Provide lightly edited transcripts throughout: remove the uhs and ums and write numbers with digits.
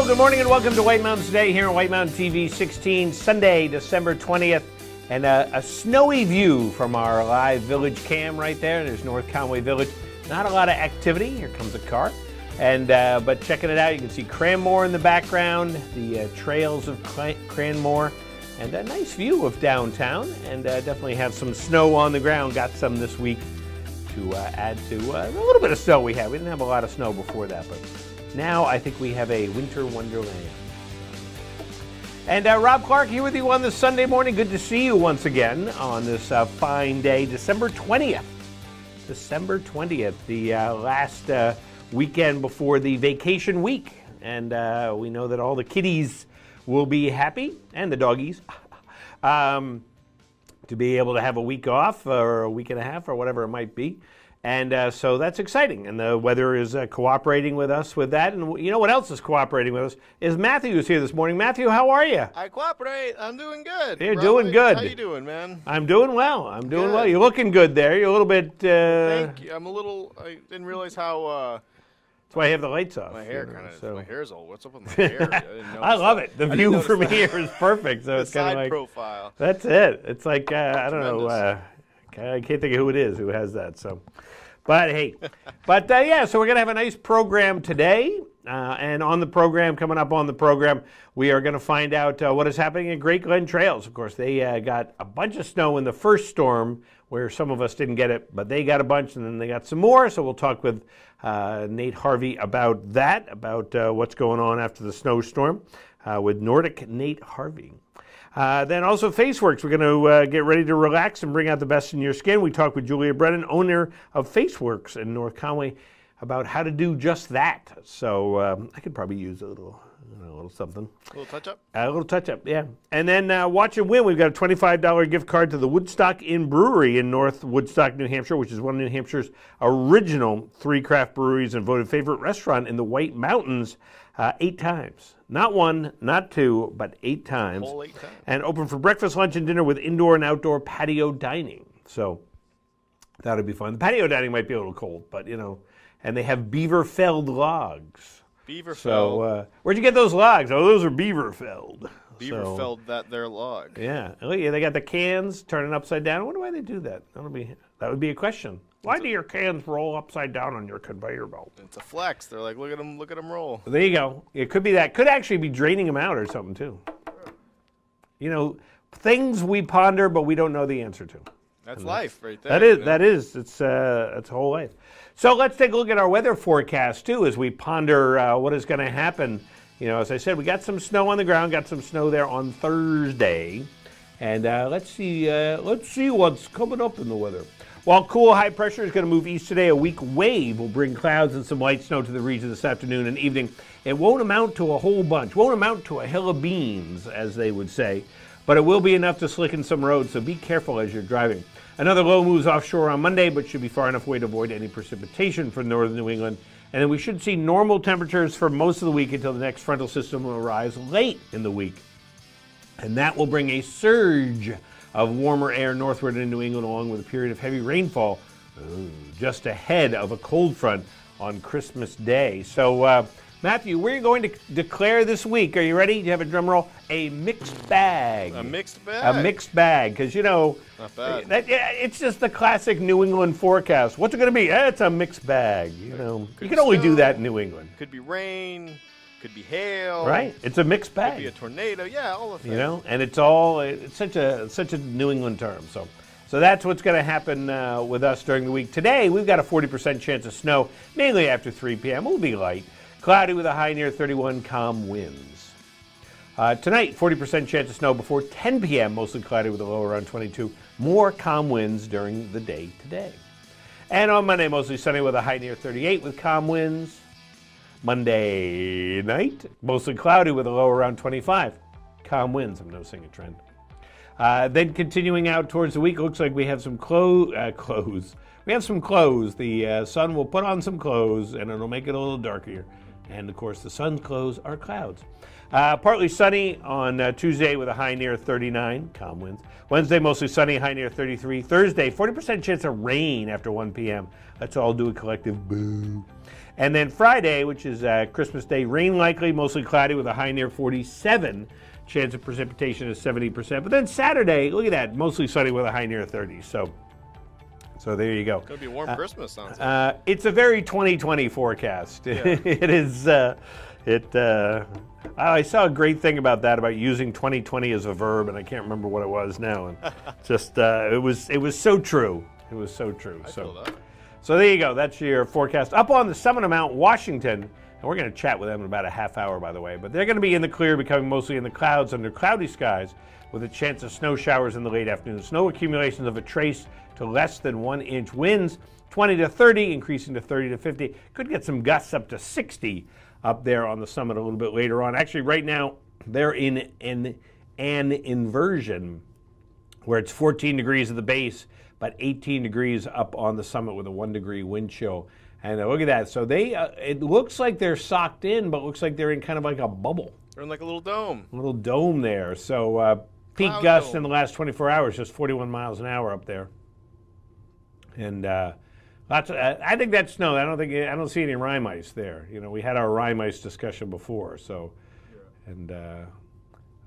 Hello, good morning, and welcome to White Mountains Today here on White Mountain TV 16, Sunday, December 20th. And a snowy view from our live village cam right there. There's North Conway Village. Not a lot of activity. Here comes a car. And but checking it out, you can see Cranmore in the background, the trails of Cranmore, and a nice view of downtown. And definitely have some snow on the ground. Got some this week to add to a little bit of snow we had. We didn't have a lot of snow before that, but now I think we have a winter wonderland. And Rob Clark here with you on this Sunday morning. Good to see you once again on this fine day, December 20th. December 20th, the last weekend before the vacation week. And we know that all the kiddies will be happy, and the doggies, to be able to have a week off or a week and a half or whatever it might be. And so that's exciting, and the weather is cooperating with us with that. And you know what else is cooperating with us is Matthew is here this morning. Matthew, how are you? I cooperate. I'm doing good. You're doing good. How you doing, man? I'm doing well. I'm doing well. You're looking good there. You're a little bit... Thank you. I didn't realize how... That's why I have the lights off. My hair my hair's all... What's up with my hair? I love it. The view from here is perfect. So it's kind of like... profile. That's it. It's like, I don't know. I can't think of who it is who has that, so... But hey, yeah, so we're going to have a nice program today. And on the program, coming up on the program, we are going to find out what is happening at Great Glen Trails. Of course, they got a bunch of snow in the first storm where some of us didn't get it, but they got a bunch and then they got some more. So we'll talk with Nate Harvey about that, about what's going on after the snowstorm with Nordic Nate Harvey. Then also Faceworks. We're going to get ready to relax and bring out the best in your skin. We talked with Julia Brennan, owner of Faceworks in North Conway, about how to do just that. So I could probably use a little something. A little touch-up? A little touch-up, yeah. And then Watch and Win. We've got a $25 gift card to the Woodstock Inn Brewery in North Woodstock, New Hampshire, which is one of New Hampshire's original 3 craft breweries and voted favorite restaurant in the White Mountains 8 times. Not 1, not 2, but 8 times. Whole 8 times. And open for breakfast, lunch, and dinner with indoor and outdoor patio dining. So that would be fun. The patio dining might be a little cold, but and they have beaver-felled logs. Beaver-felled. So where'd you get those logs? Oh, those are beaver-felled. Beaver-felled their log. Yeah. Oh, yeah, they got the cans turning upside down. I wonder why they do that. That would be a question. Why do your cans roll upside down on your conveyor belt? It's a flex. They're like, look at them roll. There you go. It could be that. Could actually be draining them out or something, too. Things we ponder, but we don't know the answer to. That's life right there. That is. It's whole life. So let's take a look at our weather forecast, too, as we ponder what is going to happen. As I said, we got some snow on the ground, got some snow there on Thursday. And let's see what's coming up in the weather. While cool high pressure is going to move east today, a weak wave will bring clouds and some light snow to the region this afternoon and evening. It won't amount to a whole bunch, won't amount to a hill of beans, as they would say, but it will be enough to slicken some roads, so be careful as you're driving. Another low moves offshore on Monday, but should be far enough away to avoid any precipitation for northern New England. And then we should see normal temperatures for most of the week until the next frontal system will rise late in the week. And that will bring a surge of warmer air northward in New England, along with a period of heavy rainfall just ahead of a cold front on Christmas Day. So, Matthew, we're going to declare this week, are you ready? Do you have a drum roll? A mixed bag. A mixed bag? A mixed bag, because, Not bad. It's just the classic New England forecast. What's it going to be? It's a mixed bag. You can only do that in New England. Could be rain. Could be hail. Right. It's a mixed bag. Could be a tornado. Yeah, all of that. And it's such a New England term. So that's what's going to happen with us during the week. Today, we've got a 40% chance of snow, mainly after 3 p.m. It'll be light. Cloudy with a high near 31, calm winds. Tonight, 40% chance of snow before 10 p.m., mostly cloudy with a low around 22. More calm winds during the day today. And on Monday, mostly sunny with a high near 38 with calm winds. Monday night, mostly cloudy with a low around 25. Calm winds, I'm noticing a trend. Then continuing out towards the week, looks like we have some clothes. We have some clothes. The sun will put on some clothes, and it'll make it a little darker. And of course, the sun's close are clouds. Partly sunny on Tuesday with a high near 39, calm winds. Wednesday, mostly sunny, high near 33. Thursday, 40% chance of rain after 1 p.m. Let's all do a collective boo. And then Friday, which is Christmas Day, rain likely, mostly cloudy with a high near 47. Chance of precipitation is 70%. But then Saturday, look at that, mostly sunny with a high near 30. So there you go. It's going to be a warm Christmas, sounds like. It's a very 2020 forecast. Yeah. It is. I saw a great thing about that, about using 2020 as a verb, and I can't remember what it was now. And just it was so true. It was so true. I feel that. So there you go. That's your forecast. Up on the summit of Mount Washington, and we're going to chat with them in about a half hour, by the way. But they're going to be in the clear, becoming mostly in the clouds under cloudy skies, with a chance of snow showers in the late afternoon. Snow accumulations of a trace to less than 1 inch. Winds 20 to 30, increasing to 30 to 50. Could get some gusts up to 60 up there on the summit a little bit later on. Actually, right now, they're in an inversion where it's 14 degrees at the base, but 18 degrees up on the summit with a 1 degree wind chill. And look at that. So it looks like they're socked in, but it looks like they're in kind of like a bubble. They're in like a little dome. A little dome there. So peak gusts in the last 24 hours, just 41 miles an hour up there. And lots of, I think that's snow. I don't see any rime ice there. You know, we had our rime ice discussion before. So, and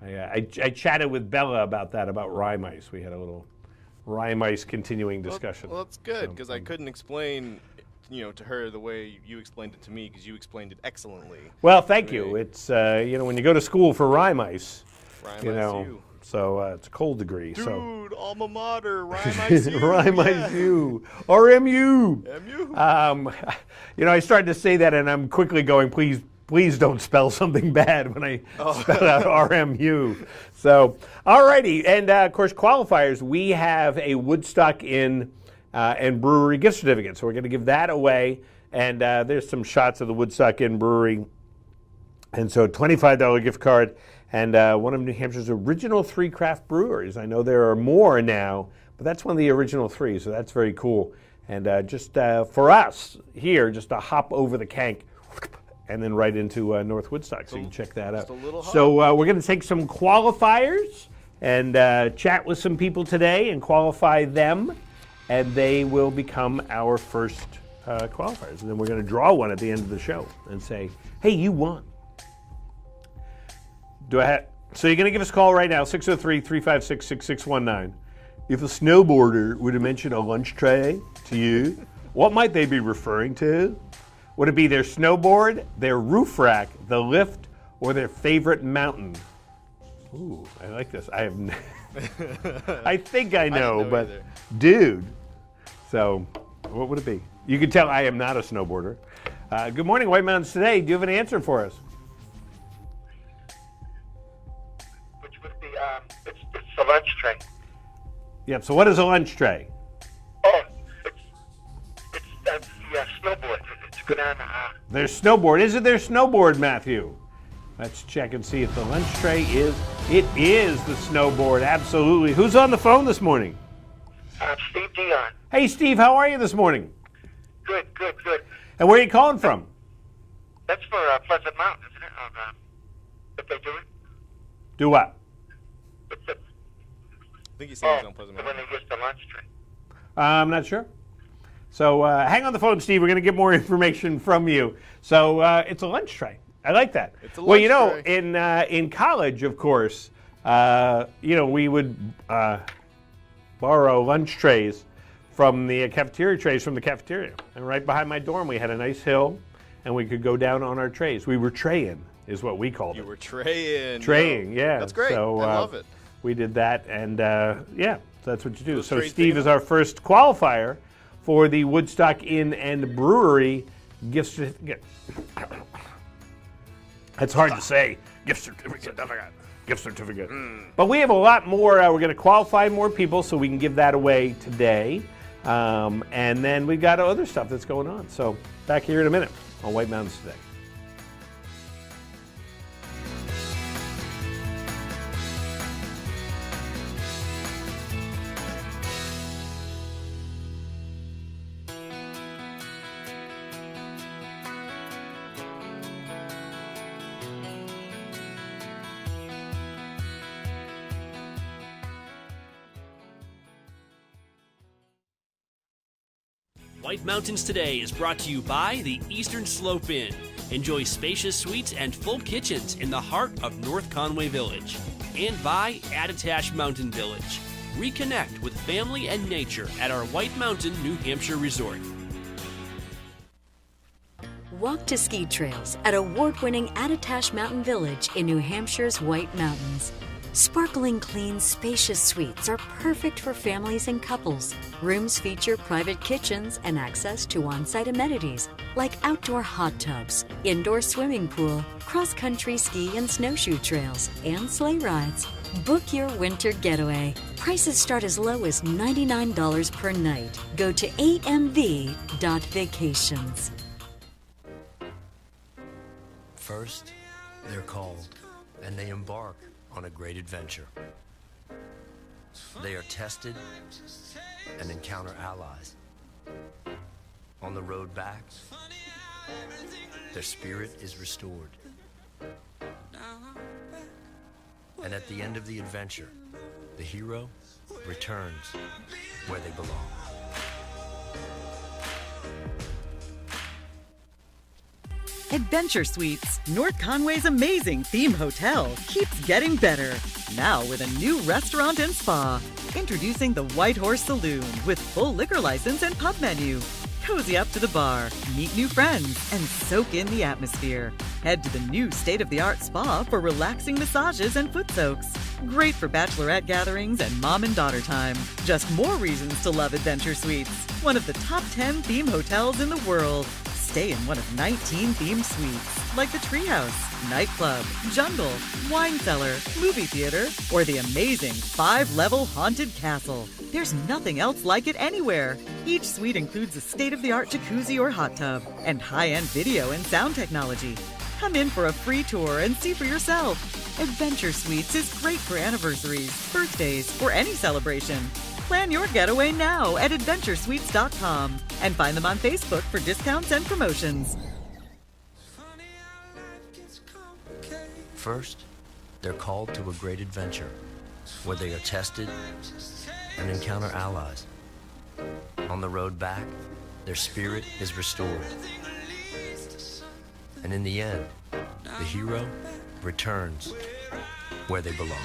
I chatted with Bella about that, about rime ice. We had a little rime ice continuing discussion. Well, that's good, because I couldn't explain, to her the way you explained it to me, because you explained it excellently. Well, thank you. It's when you go to school for rime ice, so it's a cold degree. Dude, alma mater, rime ice you. Rime ice you. RMU. MU. I started to say that, and I'm quickly going, please don't spell something bad when I spell out RMU. So, alrighty, and of course, qualifiers. We have a Woodstock Inn and Brewery gift certificate, so we're going to give that away. And there's some shots of the Woodstock Inn Brewery, and so $25 gift card. And one of New Hampshire's original 3 craft breweries. I know there are more now, but that's one of the original 3, so that's very cool. And just for us here, just a hop over the Kank and then right into North Woodstock, so you can check that out. So we're going to take some qualifiers and chat with some people today and qualify them, and they will become our first qualifiers. And then we're going to draw one at the end of the show and say, hey, you won. So you're going to give us a call right now, 603-356-6619. If a snowboarder were to mention a lunch tray to you, what might they be referring to? Would it be their snowboard, their roof rack, the lift, or their favorite mountain? Ooh, I like this. I think I know, but either. Dude. So what would it be? You can tell I am not a snowboarder. Good morning, White Mountains Today. Do you have an answer for us? It's a lunch tray. Yep, so what is a lunch tray? Oh, it's the snowboard. It's good on... Their snowboard. Is it their snowboard, Matthew? Let's check and see if the lunch tray is... It is the snowboard, absolutely. Who's on the phone this morning? Steve Dion. Hey, Steve, how are you this morning? Good. And where are you calling from? That's for Pleasant Mountain, isn't it? If they do it? Do what? I think he's saying he's on Pleasant Mountain. When they use the lunch tray. I'm not sure. So hang on the phone, Steve. We're going to get more information from you. So it's a lunch tray. I like that. It's a lunch tray. In college, of course, we would borrow lunch trays from the cafeteria trays from the cafeteria. And right behind my dorm, we had a nice hill, and we could go down on our trays. We were traying, is what we called it. You were traying. Traying, yeah. That's great. So, I love it. We did that, and so that's what you do. So Steve is our first qualifier for the Woodstock Inn and Brewery gift certificate. That's hard to say. Gift certificate. Gift certificate. But we have a lot more. We're going to qualify more people so we can give that away today. And then we've got other stuff that's going on. So back here in a minute on White Mountains Today. White Mountains Today is brought to you by the Eastern Slope Inn. Enjoy spacious suites and full kitchens in the heart of North Conway Village. And by Attitash Mountain Village. Reconnect with family and nature at our White Mountain, New Hampshire resort. Walk to ski trails at award-winning Attitash Mountain Village in New Hampshire's White Mountains. Sparkling clean, spacious suites are perfect for families and couples. Rooms feature private kitchens and access to on-site amenities like outdoor hot tubs, indoor swimming pool, cross-country ski and snowshoe trails, and sleigh rides. Book your winter getaway. Prices start as low as $99 per night. Go to amv.vacations. First, they're called, and they embark on a great adventure. They are tested and encounter allies. On the road back, their spirit is restored. And at the end of the adventure, the hero returns where they belong. Adventure Suites, North Conway's amazing theme hotel, keeps getting better. Now with a new restaurant and spa. Introducing the White Horse Saloon with full liquor license and pub menu. Cozy up to the bar, meet new friends, and soak in the atmosphere. Head to the new state-of-the-art spa for relaxing massages and foot soaks. Great for bachelorette gatherings and mom and daughter time. Just more reasons to love Adventure Suites, one of the top 10 theme hotels in the world. Stay in one of 19 themed suites, like the Treehouse, Nightclub, Jungle, Wine Cellar, Movie Theater, or the amazing 5-level Haunted Castle. There's nothing else like it anywhere. Each suite includes a state-of-the-art jacuzzi or hot tub, and high-end video and sound technology. Come in for a free tour and see for yourself. Adventure Suites is great for anniversaries, birthdays, or any celebration. Plan your getaway now at adventuresuites.com and find them on Facebook for discounts and promotions. First, they're called to a great adventure where they are tested and encounter allies. On the road back, their spirit is restored. And in the end, the hero returns where they belong.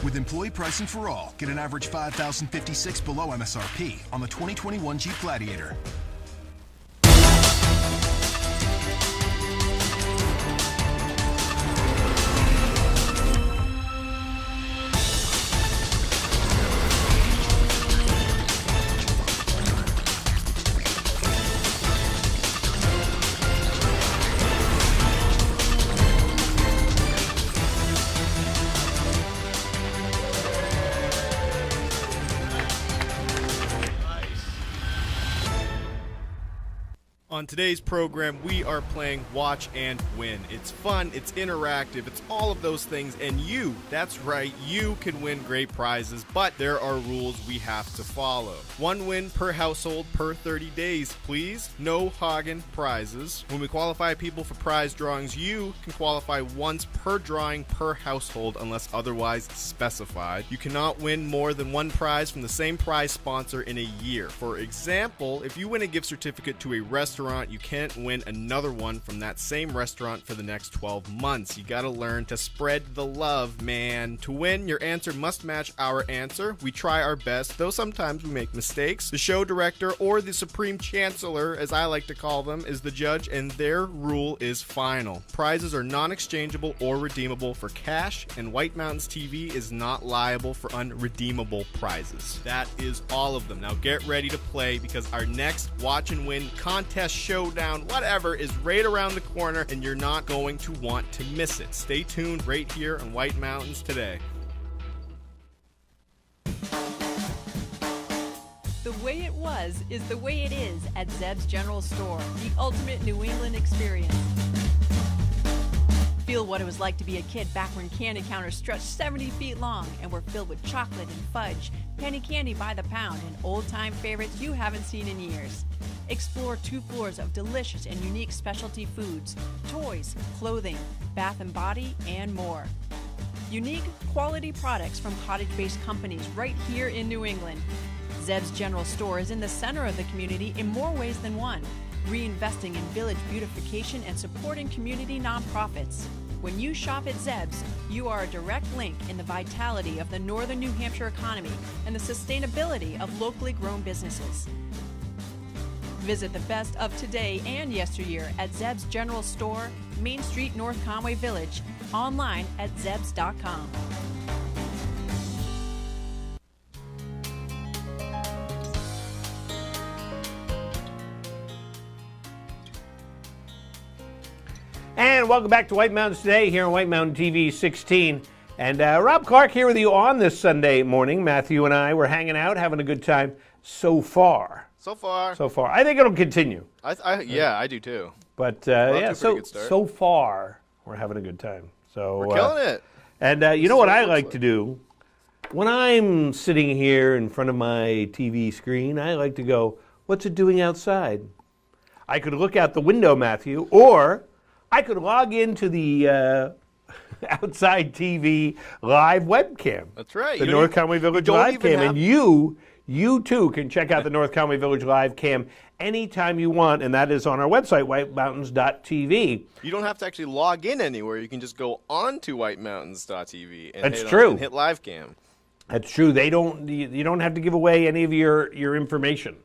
With employee pricing for all, get an average $5,056 below MSRP on the 2021 Jeep Gladiator. On today's program, we are playing Watch and Win. It's fun, it's interactive, it's all of those things, and you, that's right, you can win great prizes, but there are rules we have to follow. 1 win per household per 30 days, please. No Hagen prizes. When we qualify people for prize drawings, you can qualify once per drawing per household unless otherwise specified. You cannot win more than 1 prize from the same prize sponsor in a year. For example, if you win a gift certificate to a restaurant, you can't win another one from that same restaurant for the next 12 months. You gotta learn to spread the love, man. To win, your answer must match our answer. We try our best, though sometimes we make mistakes. The show director, or the Supreme Chancellor, as I like to call them, is the judge, and their rule is final. Prizes are non-exchangeable or redeemable for cash, and White Mountains TV is not liable for unredeemable prizes. That is all of them. Now get ready to play, because our next Watch and Win contest, showdown, whatever, is right around the corner, and you're not going to want to miss it. Stay tuned right here on White Mountains Today. The way it was is the way it is at Zeb's General Store, the ultimate New England experience. Feel what it was like to be a kid back when candy counters stretched 70 feet long and were filled with chocolate and fudge, penny candy by the pound, and old-time favorites you haven't seen in years. Explore 2 floors of delicious and unique specialty foods, toys, clothing, bath and body, and more. Unique, quality products from cottage-based companies right here in New England. Zeb's General Store is in the center of the community in more ways than one, reinvesting in village beautification and supporting community nonprofits. When you shop at Zeb's, you are a direct link in the vitality of the northern New Hampshire economy and the sustainability of locally grown businesses. Visit the best of today and yesteryear at Zeb's General Store, Main Street, North Conway Village, online at zebs.com. And welcome back to White Mountains Today here on White Mountain TV 16. And Rob Clark here with you on this Sunday morning. Matthew and I were hanging out, having a good time so far. So far. I think it'll continue. Yeah, I do too. But yeah, so far, we're having a good time. So we're killing it. And you know what I like to do? When I'm sitting here in front of my TV screen, I like to go, what's it doing outside? I could look out the window, Matthew, or I could log into the outside TV live webcam. That's right. The North Conway Village live cam. And you too can check out the North Conway Village live cam anytime you want, and that is on our website, whitemountains.tv. You don't have to actually log in anywhere. You can just go on to whitemountains.tv and hit live cam. That's true. You don't have to give away any of your information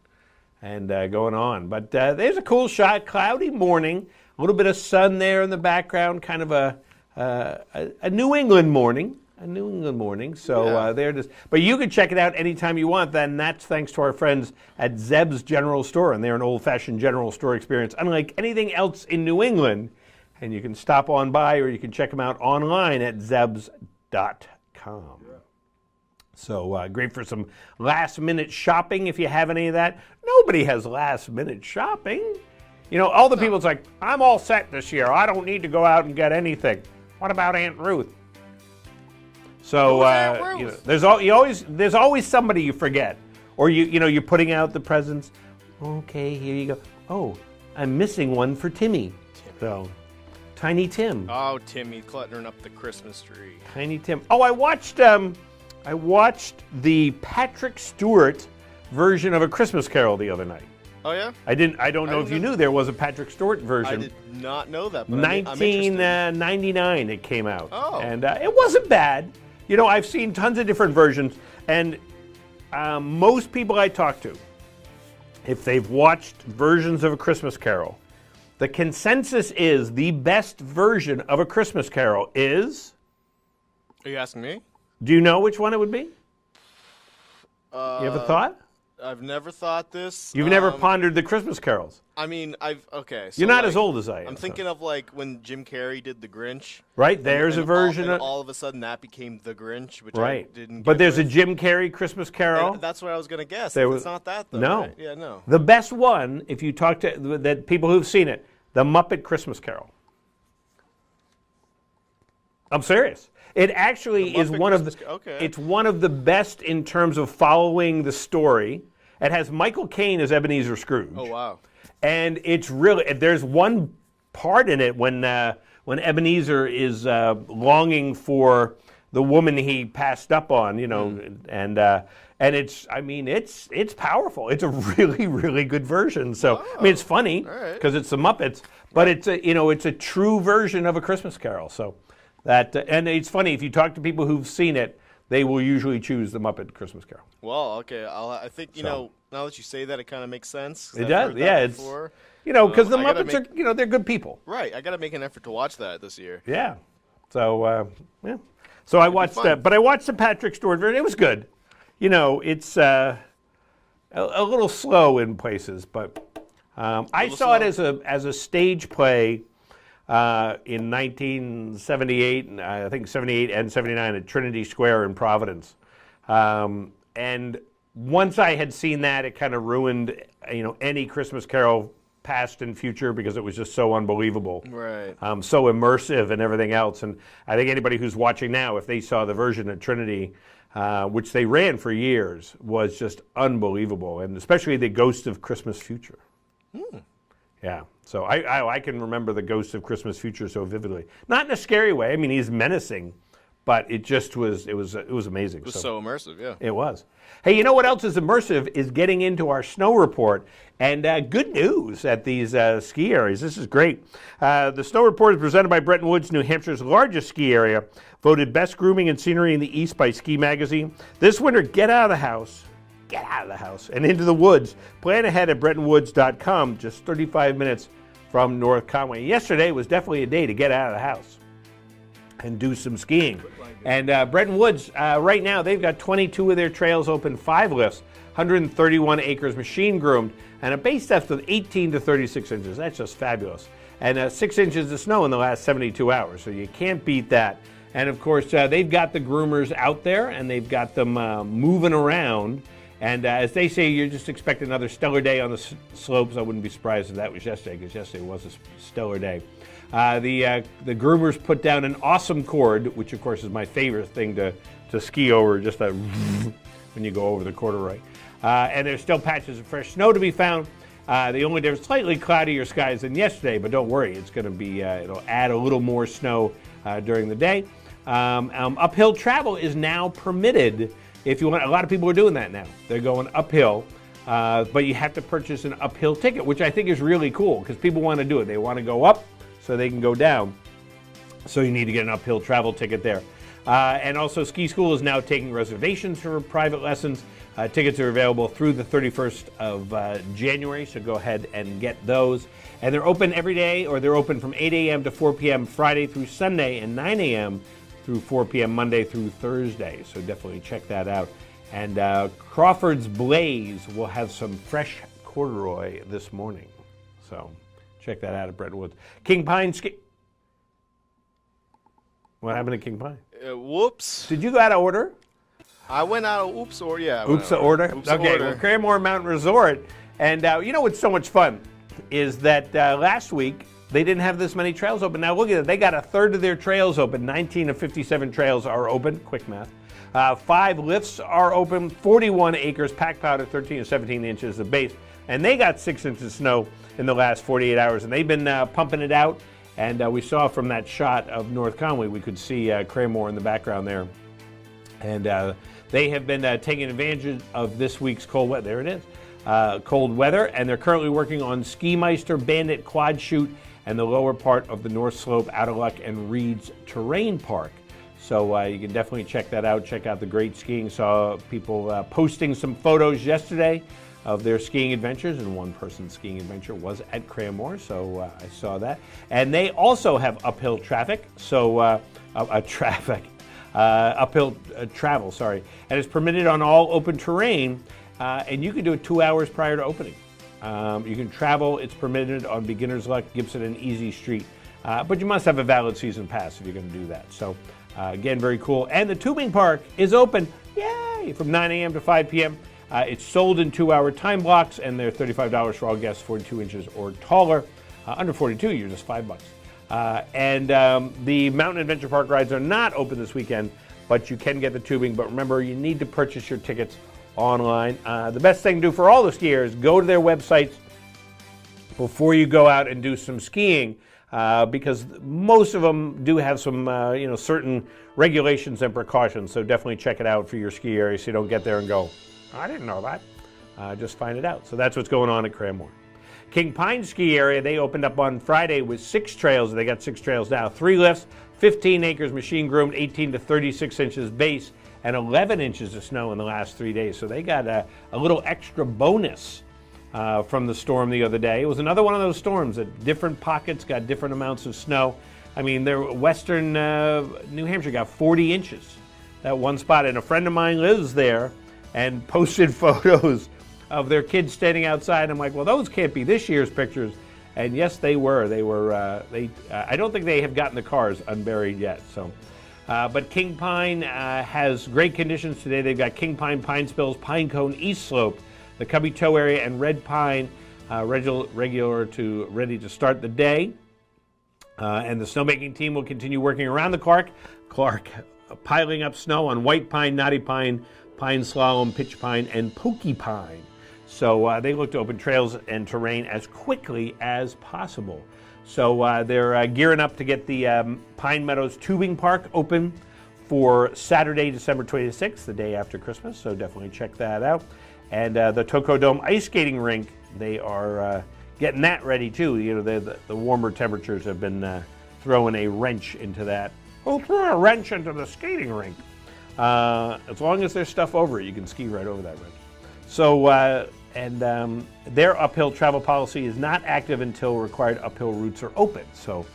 and going on. But there's a cool shot, cloudy morning, a little bit of sun there in the background, kind of a New England morning. So there it is. But you can check it out anytime you want. Then that's thanks to our friends at Zeb's General Store, and they're an old-fashioned general store experience, unlike anything else in New England. And you can stop on by, or you can check them out online at zebs.com. So great for some last-minute shopping if you have any of that. Nobody has last-minute shopping. You know, all the people's like, I'm all set this year. I don't need to go out and get anything. What about Aunt Ruth? So you know, there's always somebody you forget, or you're putting out the presents. Okay, here you go. Oh, I'm missing one for Timmy. So, Tiny Tim. Oh, Timmy cluttering up the Christmas tree. Tiny Tim. Oh, I watched the Patrick Stewart version of A Christmas Carol the other night. Oh yeah. I don't know if you knew there was a Patrick Stewart version. I did not know that. But 1999 it came out. Oh. And it wasn't bad. You know, I've seen tons of different versions, and most people I talk to, if they've watched versions of A Christmas Carol, the consensus is the best version of A Christmas Carol is... Are you asking me? Do you know which one it would be? You have a thought? I've never thought this. You've never pondered the Christmas carols? I mean, So you're not as old as I am. I'm thinking of like when Jim Carrey did The Grinch. Right, there's a version of... all of a sudden that became The Grinch, which right. I didn't get. But there's a Jim Carrey Christmas Carol. And that's what I was going to guess. It's not that, though. No. Right? Yeah, no. The best one, if you talk to the people who've seen it, The Muppet Christmas Carol. I'm serious. It actually is one of the... Okay. It's one of the best in terms of following the story. It has Michael Caine as Ebenezer Scrooge. Oh, wow. And it's really... There's one part in it when Ebenezer is longing for the woman he passed up on, and it's... I mean, it's powerful. It's a really, really good version. So, I mean, it's funny because it's the Muppets, but it's a true version of A Christmas Carol. So... and it's funny, if you talk to people who've seen it, they will usually choose The Muppet Christmas Carol. Well, okay. I think, now that you say that, it kind of makes sense. It does, yeah. It's, because the Muppets are, they're good people. Right. I got to make an effort to watch that this year. Yeah. So, yeah. So I watched that, but I watched the Patrick Stewart version. It was good. It's a little slow in places, but I saw it as a stage play in 1978, I think 78 and 79 at Trinity Square in Providence. And once I had seen that, it kind of ruined, any Christmas Carol past and future because it was just so unbelievable. Right. So immersive and everything else. And I think anybody who's watching now, if they saw the version at Trinity, which they ran for years, was just unbelievable. And especially the Ghost of Christmas Future. Yeah, so I can remember the Ghost of Christmas Future so vividly. Not in a scary way. I mean, he's menacing, but it just was amazing. It was so immersive, yeah. It was. Hey, you know what else is immersive is getting into our snow report. And good news at these ski areas. This is great. The snow report is presented by Bretton Woods, New Hampshire's largest ski area, voted best grooming and scenery in the East by Ski Magazine. This winter, get out of the house. Get out of the house and into the woods. Plan ahead at BrettonWoods.com, just 35 minutes from North Conway. Yesterday was definitely a day to get out of the house and do some skiing. And Bretton Woods, right now, they've got 22 of their trails open, 5 lifts, 131 acres machine groomed, and a base depth of 18 to 36 inches. That's just fabulous. And 6 inches of snow in the last 72 hours, so you can't beat that. And of course, they've got the groomers out there, and they've got them moving around. And as they say, you just expect another stellar day on the slopes. I wouldn't be surprised if that was yesterday, because yesterday was a stellar day. The groomers put down an awesome cord, which of course is my favorite thing to ski over, just that when you go over the corduroy. And there's still patches of fresh snow to be found. There's slightly cloudier skies than yesterday, but don't worry, it's going to be it'll add a little more snow during the day. Uphill travel is now permitted. If you want, a lot of people are doing that now. They're going uphill, but you have to purchase an uphill ticket, which I think is really cool because people want to do it. They want to go up so they can go down. So you need to get an uphill travel ticket there. And also, Ski School is now taking reservations for private lessons. Tickets are available through the 31st of January, so go ahead and get those. And they're open every day, or they're open from 8 a.m. to 4 p.m. Friday through Sunday, and 9 a.m. through 4 p.m. Monday through Thursday. So definitely check that out. And Crawford's Blaze will have some fresh corduroy this morning. So check that out at Bretton Woods. King Pine Ski. What happened to King Pine? Whoops. Did you go out of order? I went out of oops or yeah. Oops order? Okay, well, Cranmore Mountain Resort. And you know what's so much fun is that last week they didn't have this many trails open. Now look at it. They got a third of their trails open. 19 of 57 trails are open. Quick math. 5 lifts are open. 41 acres, packed powder, 13 to 17 inches of base. And they got 6 inches of snow in the last 48 hours. And they've been pumping it out. And we saw from that shot of North Conway, we could see Cranmore in the background there. And they have been taking advantage of this week's cold weather. There it is. Cold weather. And they're currently working on Ski Meister, Bandit, Quad Chute, and the lower part of the North Slope, Out of Luck, and Reed's Terrain Park. So you can definitely check that out. Check out the great skiing. Saw people posting some photos yesterday of their skiing adventures, and one person's skiing adventure was at Cranmore, so I saw that. And they also have uphill traffic, so uphill travel, sorry. And it's permitted on all open terrain, and you can do it 2 hours prior to opening. You can travel, it's permitted on Beginner's Luck, Gibson, and Easy Street. But you must have a valid season pass if you're going to do that. So, again, very cool. And the tubing park is open, yay, from 9 a.m. to 5 p.m. It's sold in 2-hour time blocks, and they're $35 for all guests 42 inches or taller. Under 42, you're just $5. And the Mountain Adventure Park rides are not open this weekend, but you can get the tubing. But remember, you need to purchase your tickets online. The best thing to do for all the skiers, go to their websites before you go out and do some skiing, because most of them do have some certain regulations and precautions. So definitely check it out for your ski area so you don't get there and go, I didn't know that. Just find it out. So that's what's going on at Cranmore. King Pine Ski Area, they opened up on Friday with 6 trails. They got 6 trails now. 3 lifts, 15 acres machine groomed, 18 to 36 inches base, and 11 inches of snow in the last 3 days. So they got a little extra bonus from the storm the other day. It was another one of those storms that different pockets got different amounts of snow. I mean, western New Hampshire got 40 inches, that one spot. And a friend of mine lives there and posted photos of their kids standing outside. I'm like, well, those can't be this year's pictures. And yes, they were. I don't think they have gotten the cars unburied yet. So, but King Pine has great conditions today. They've got King Pine, Pine Spills, Pine Cone, East Slope, the Cubby Toe area, and Red Pine ready to start the day. And the snowmaking team will continue working around the Clark, piling up snow on White Pine, Knotty Pine, Pine Slalom, Pitch Pine, and Pokey Pine. So they look to open trails and terrain as quickly as possible. So they're gearing up to get the Pine Meadows Tubing Park open for Saturday, December 26th, the day after Christmas, so definitely check that out. And the Tokyo-Dome ice skating rink, they are getting that ready too. You know, the warmer temperatures have been throwing a wrench into that. We'll throw a wrench into the skating rink. As long as there's stuff over it, you can ski right over that wrench. So, their uphill travel policy is not active until required uphill routes are open. So,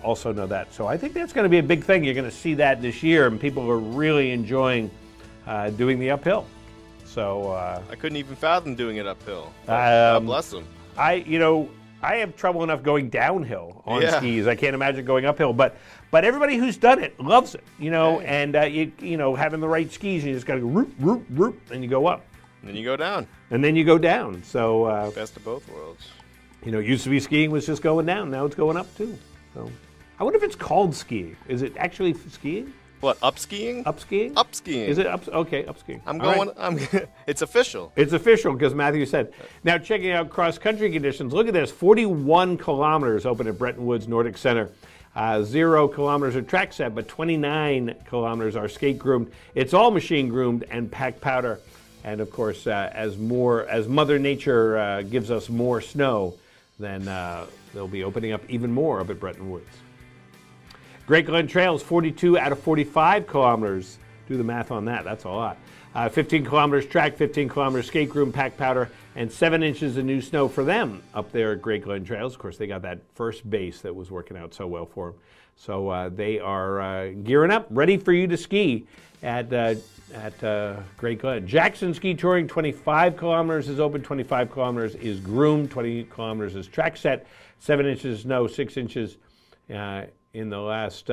also know that. So I think that's going to be a big thing. You're going to see that this year, and people are really enjoying doing the uphill. So I couldn't even fathom doing it uphill. God bless them. I have trouble enough going downhill on skis. I can't imagine going uphill. But everybody who's done it loves it. You know, and having the right skis, you just got to go roop, roop, roop, and you go up. And then you go down. And then you go down. So best of both worlds. You know, it used to be skiing was just going down. Now it's going up too. So I wonder if it's called skiing. Is it actually skiing? What, up skiing? Up skiing? Up skiing. Is it up? Okay, up skiing. It's official. It's official because Matthew said. Now checking out cross-country conditions. Look at this, 41 kilometers open at Bretton Woods Nordic Center. 0 kilometers of track set, but 29 kilometers are skate groomed. It's all machine groomed and packed powder. And of course, as Mother Nature gives us more snow, then they'll be opening up even more up at Bretton Woods. Great Glen Trails, 42 out of 45 kilometers. Do the math on that. That's a lot. 15 kilometers track, 15 kilometers skate groom, packed powder, and 7 inches of new snow for them up there at Great Glen Trails. Of course, they got that first base that was working out so well for them. So they are gearing up, ready for you to ski at Great Glen. Jackson Ski Touring, 25 kilometers is open, 25 kilometers is groomed, 20 kilometers is track set, 7 inches snow, 6 inches in the last,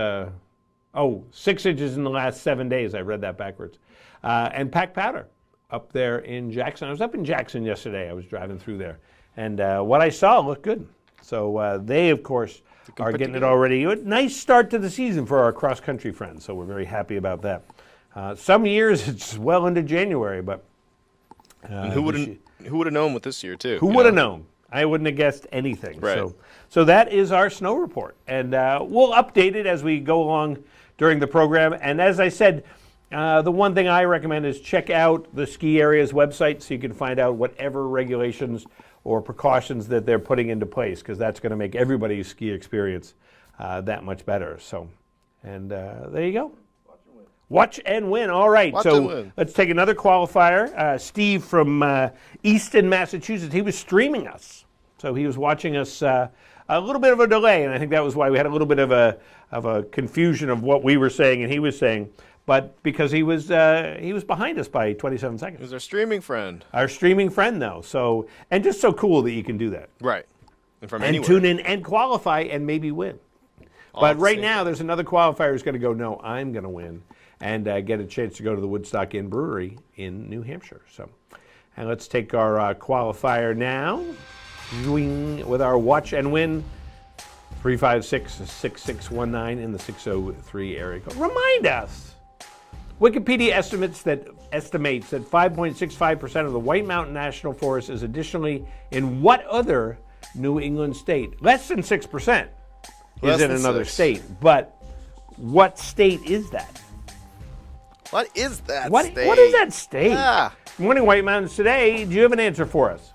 6 inches in the last 7 days. I read that backwards. And packed powder up there in Jackson. I was up in Jackson yesterday. I was driving through there. And what I saw looked good. So they, of course, are getting it already. A nice start to the season for our cross-country friends. So we're very happy about that. Some years it's well into January, but who would have known with this year too? Who would have known? I wouldn't have guessed anything. Right. So that is our snow report, and we'll update it as we go along during the program. And as I said, the one thing I recommend is check out the ski area's website so you can find out whatever regulations or precautions that they're putting into place, because that's going to make everybody's ski experience that much better. So, and there you go. Watch and win. All right, so let's take another qualifier. Steve from Easton, Massachusetts. He was streaming us, so he was watching us a little bit of a delay, and I think that was why we had a little bit of a confusion of what we were saying and he was saying. But because he was behind us by 27 seconds. He was our streaming friend. Our streaming friend, though. So, and just so cool that you can do that. Right. And from anywhere. Tune in and qualify and maybe win. But right now, there's another qualifier who's going to go, no, I'm going to win, and get a chance to go to the Woodstock Inn Brewery in New Hampshire. So, and let's take our qualifier now with our watch and win 356-6619 in the 603 area code. Remind us. Wikipedia estimates that 5.65% of the White Mountain National Forest is additionally in what other New England state? Less than 6% is in another state. But what state is that? What is that state? What is that state? Yeah. Good morning, White Mountains Today. Do you have an answer for us?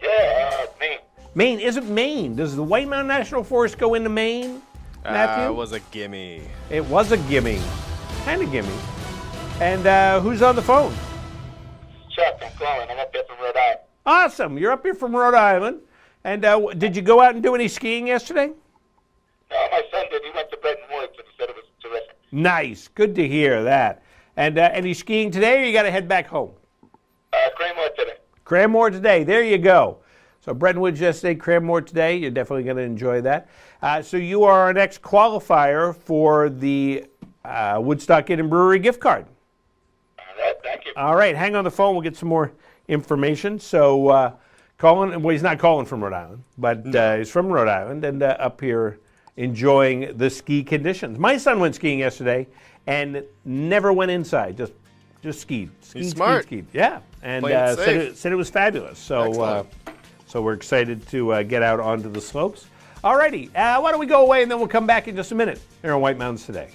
Yeah, Maine. Maine. Is it Maine? Does the White Mountain National Forest go into Maine, Matthew? It was a gimme. It was a gimme. Kind of gimme. And who's on the phone? Chuck, I'm calling. I'm up here from Rhode Island. Awesome. You're up here from Rhode Island. And did you go out and do any skiing yesterday? No, my son did. He went to Bretton Woods and he said it was terrific. Nice. Good to hear that. And any skiing today, or you got to head back home? Cranmore today. Cranmore today. There you go. So Bretton Woods yesterday, Cranmore today. You're definitely going to enjoy that. So you are our next qualifier for the Woodstock Inn and Brewery gift card. All right, thank you. All right, hang on the phone. We'll get some more information. So Colin, well, he's not calling from Rhode Island, but he's from Rhode Island and up here enjoying the ski conditions. My son went skiing yesterday and never went inside, just skied. He's smart. Skied. Yeah, and said it was fabulous. So so we're excited to get out onto the slopes. All righty, why don't we go away and then we'll come back in just a minute here on White Mountains Today.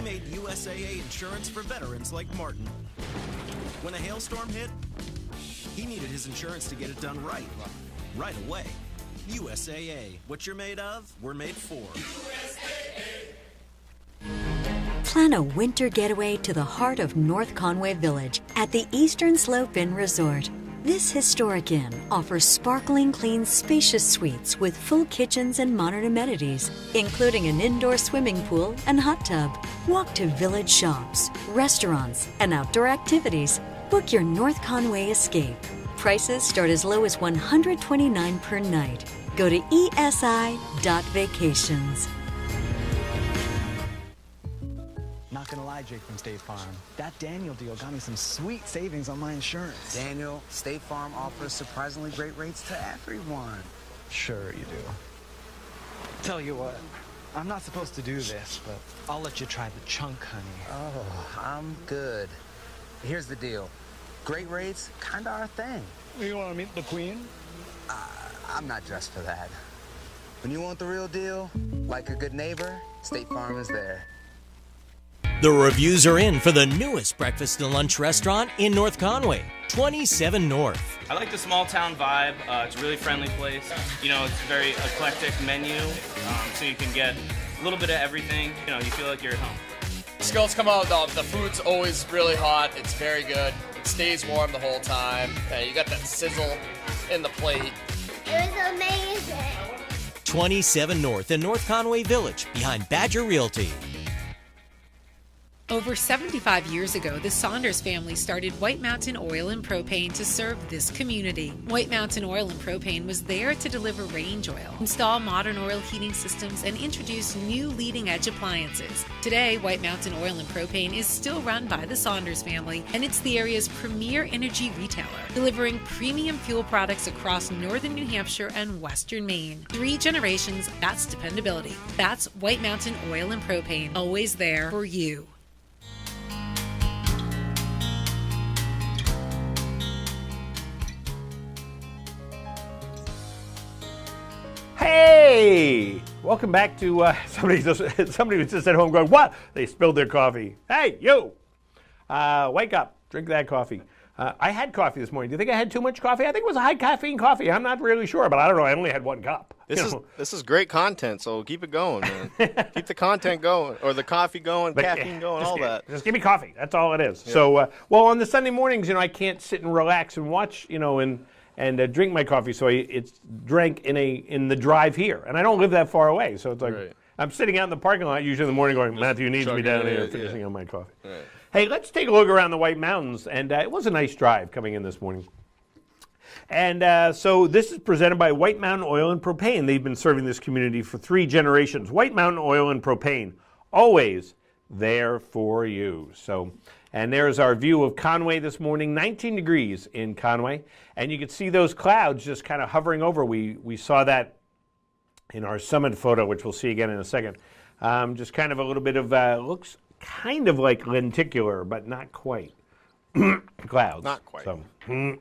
made USAA insurance for veterans like Martin. When a hailstorm hit, he needed his insurance to get it done right away. USAA. What you're made of, we're made for. Plan a winter getaway to the heart of North Conway Village at the Eastern Slope Inn Resort. This historic inn offers sparkling clean, spacious suites with full kitchens and modern amenities, including an indoor swimming pool and hot tub. Walk to village shops, restaurants, and outdoor activities. Book your North Conway escape. Prices start as low as $129 per night. Go to esi.vacations. Not gonna lie, Jake from State Farm. That Daniel deal got me some sweet savings on my insurance. Daniel, State Farm offers surprisingly great rates to everyone. Sure you do. Tell you what, I'm not supposed to do this, but I'll let you try the chunk, honey. Oh, I'm good. Here's the deal. Great rates, kinda our thing. You wanna meet the queen? I'm not dressed for that. When you want the real deal, like a good neighbor, State Farm is there. The reviews are in for the newest breakfast and lunch restaurant in North Conway, 27 North. I like the small town vibe. It's a really friendly place. You know, it's a very eclectic menu, so you can get a little bit of everything. You know, you feel like you're at home. Skillets come out, the food's always really hot. It's very good. It stays warm the whole time. You got that sizzle in the plate. It was amazing. 27 North in North Conway Village, behind Badger Realty. Over 75 years ago, the Saunders family started White Mountain Oil and Propane to serve this community. White Mountain Oil and Propane was there to deliver range oil, install modern oil heating systems, and introduce new leading-edge appliances. Today, White Mountain Oil and Propane is still run by the Saunders family, and it's the area's premier energy retailer, delivering premium fuel products across northern New Hampshire and western Maine. 3 generations, that's dependability. That's White Mountain Oil and Propane, always there for you. Hey! Welcome back to somebody was just at home going, what? They spilled their coffee. Hey, you! Wake up. Drink that coffee. I had coffee this morning. Do you think I had too much coffee? I think it was a high caffeine coffee. I'm not really sure, but I don't know. I only had 1 cup. This is great content, so keep it going, man. Keep the content going, or the coffee going, caffeine going, all that. Just give me coffee. That's all it is. Yeah. So, well, on the Sunday mornings, I can't sit and relax and watch, and drink my coffee. So it's drank in the drive here, and I don't live that far away. So it's like I'm sitting out in the parking lot usually in the morning going, Matthew needs me down here finishing on my coffee. Right. Hey, let's take a look around the White Mountains, and it was a nice drive coming in this morning. And so this is presented by White Mountain Oil and Propane. They've been serving this community for 3 generations. White Mountain Oil and Propane, always there for you. So, and there's our view of Conway this morning, 19 degrees in Conway. And you can see those clouds just kind of hovering over. We saw that in our summit photo, which we'll see again in a second. Just kind of a little bit of, looks kind of like lenticular, but not quite. Clouds. Not quite. So. A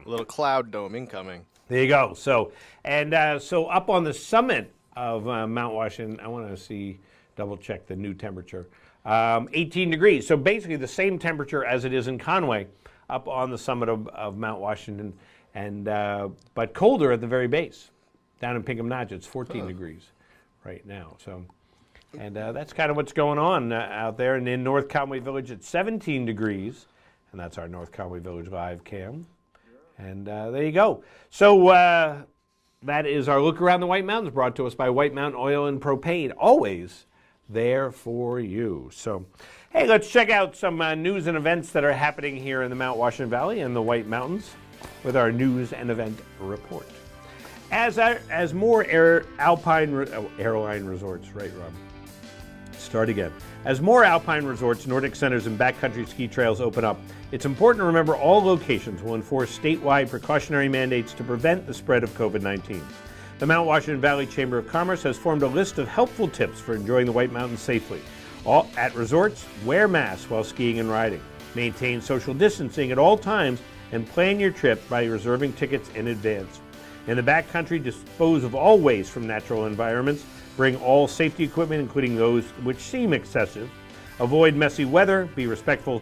little cloud dome incoming. There you go. So, and so up on the summit of Mount Washington, I want to double check the new temperature. 18 degrees. So basically the same temperature as it is in Conway up on the summit of Mount Washington, and but colder at the very base. Down in Pinkham Notch, it's 14 degrees right now. So, and that's kind of what's going on out there. And in North Conway Village, it's 17 degrees. And that's our North Conway Village live cam. And there you go. So that is our look around the White Mountains, brought to us by White Mountain Oil and Propane. Always there for you. So, hey, let's check out some news and events that are happening here in the Mount Washington Valley and the White Mountains with our news and event report. As more airline resorts, right, Rob? Start again. As more alpine resorts, Nordic centers, and backcountry ski trails open up, it's important to remember all locations will enforce statewide precautionary mandates to prevent the spread of COVID-19. The Mount Washington Valley Chamber of Commerce has formed a list of helpful tips for enjoying the White Mountains safely. At resorts, wear masks while skiing and riding. Maintain social distancing at all times, and plan your trip by reserving tickets in advance. In the backcountry, dispose of all waste from natural environments. Bring all safety equipment, including those which seem excessive. Avoid messy weather, be respectful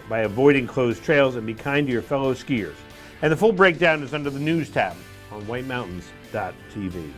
by avoiding closed trails, and be kind to your fellow skiers. And the full breakdown is under the News tab on whitemountains.tv.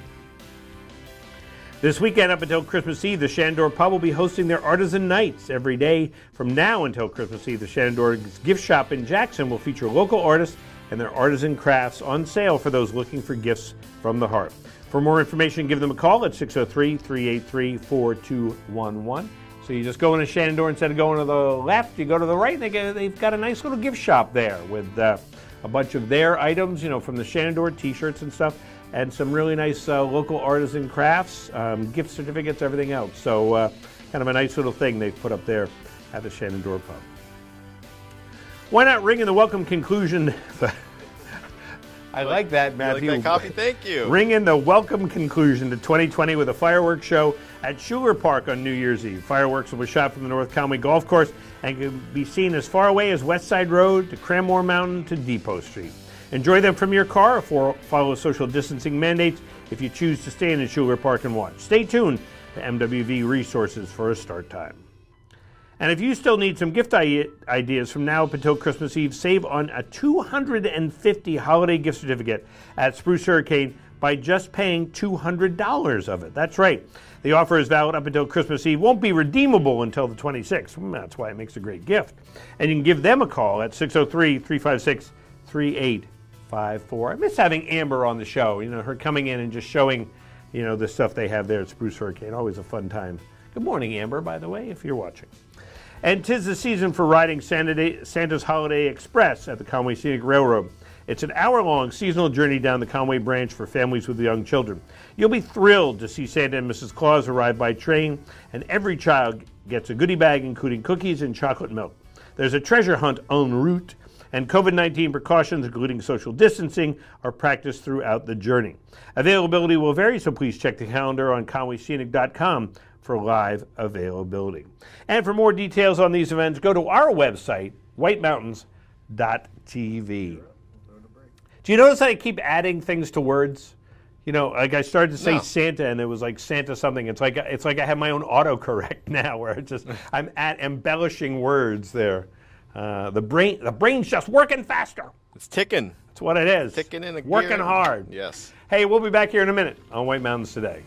This weekend up until Christmas Eve, the Shenandoah Pub will be hosting their Artisan Nights. Every day from now until Christmas Eve, the Shenandoah Gift Shop in Jackson will feature local artists and their artisan crafts on sale for those looking for gifts from the heart. For more information, give them a call at 603-383-4211. So you just go into Shenandoah, instead of going to the left, you go to the right, and they've got a nice little gift shop there with a bunch of their items, from the Shenandoah, t-shirts and stuff, and some really nice local artisan crafts, gift certificates, everything else. So kind of a nice little thing they've put up there at the Shenandoah Pub. Why not ring in the welcome conclusion? I like that, Matthew. You like that copy? Thank you. Ring in the welcome conclusion to 2020 with a fireworks show at Schuler Park on New Year's Eve. Fireworks will be shot from the North Conway Golf Course and can be seen as far away as West Side Road to Cranmore Mountain to Depot Street. Enjoy them from your car or follow social distancing mandates if you choose to stay in Schuler Park and watch. Stay tuned to MWV Resources for a start time. And if you still need some gift ideas from now up until Christmas Eve, save on a $250 holiday gift certificate at Spruce Hurricane by just paying $200 of it. That's right. The offer is valid up until Christmas Eve, won't be redeemable until the 26th. That's why it makes a great gift. And you can give them a call at 603-356-3854. I miss having Amber on the show, her coming in and just showing, the stuff they have there at Spruce Hurricane. Always a fun time. Good morning, Amber, by the way, if you're watching. And 'tis the season for riding Santa's Holiday Express at the Conway Scenic Railroad. It's an hour-long seasonal journey down the Conway branch for families with young children. You'll be thrilled to see Santa and Mrs. Claus arrive by train, and every child gets a goodie bag including cookies and chocolate milk. There's a treasure hunt en route, and COVID-19 precautions, including social distancing, are practiced throughout the journey. Availability will vary, so please check the calendar on conwayscenic.com for live availability. And for more details on these events, go to our website, whitemountains.tv. Do you notice that I keep adding things to words? Like I started to say Santa, and it was like Santa something. It's like I have my own autocorrect now, where I'm embellishing words there. The brain's just working faster. It's ticking. That's what it is. Ticking in a gear. Working hard. Yes. Hey, we'll be back here in a minute on White Mountains Today.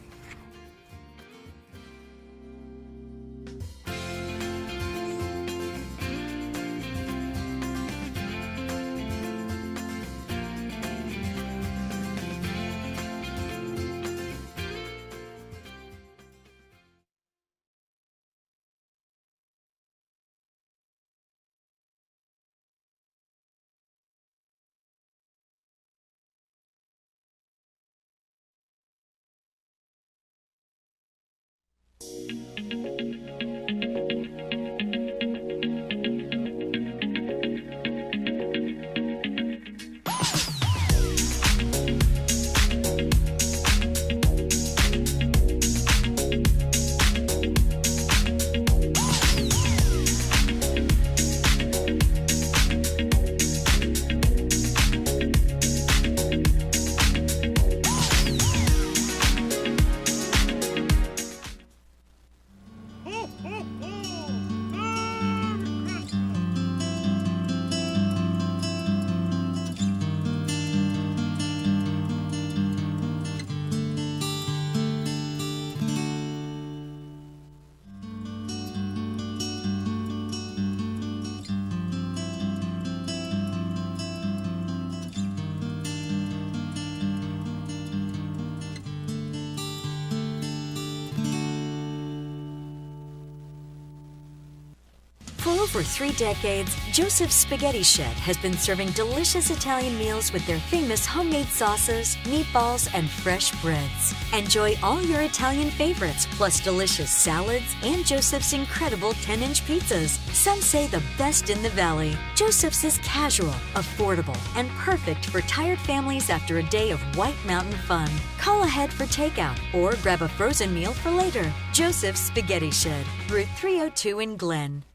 For over 3 decades, Joseph's Spaghetti Shed has been serving delicious Italian meals with their famous homemade sauces, meatballs, and fresh breads. Enjoy all your Italian favorites, plus delicious salads and Joseph's incredible 10-inch pizzas. Some say the best in the valley. Joseph's is casual, affordable, and perfect for tired families after a day of White Mountain fun. Call ahead for takeout or grab a frozen meal for later. Joseph's Spaghetti Shed, Route 302 in Glen.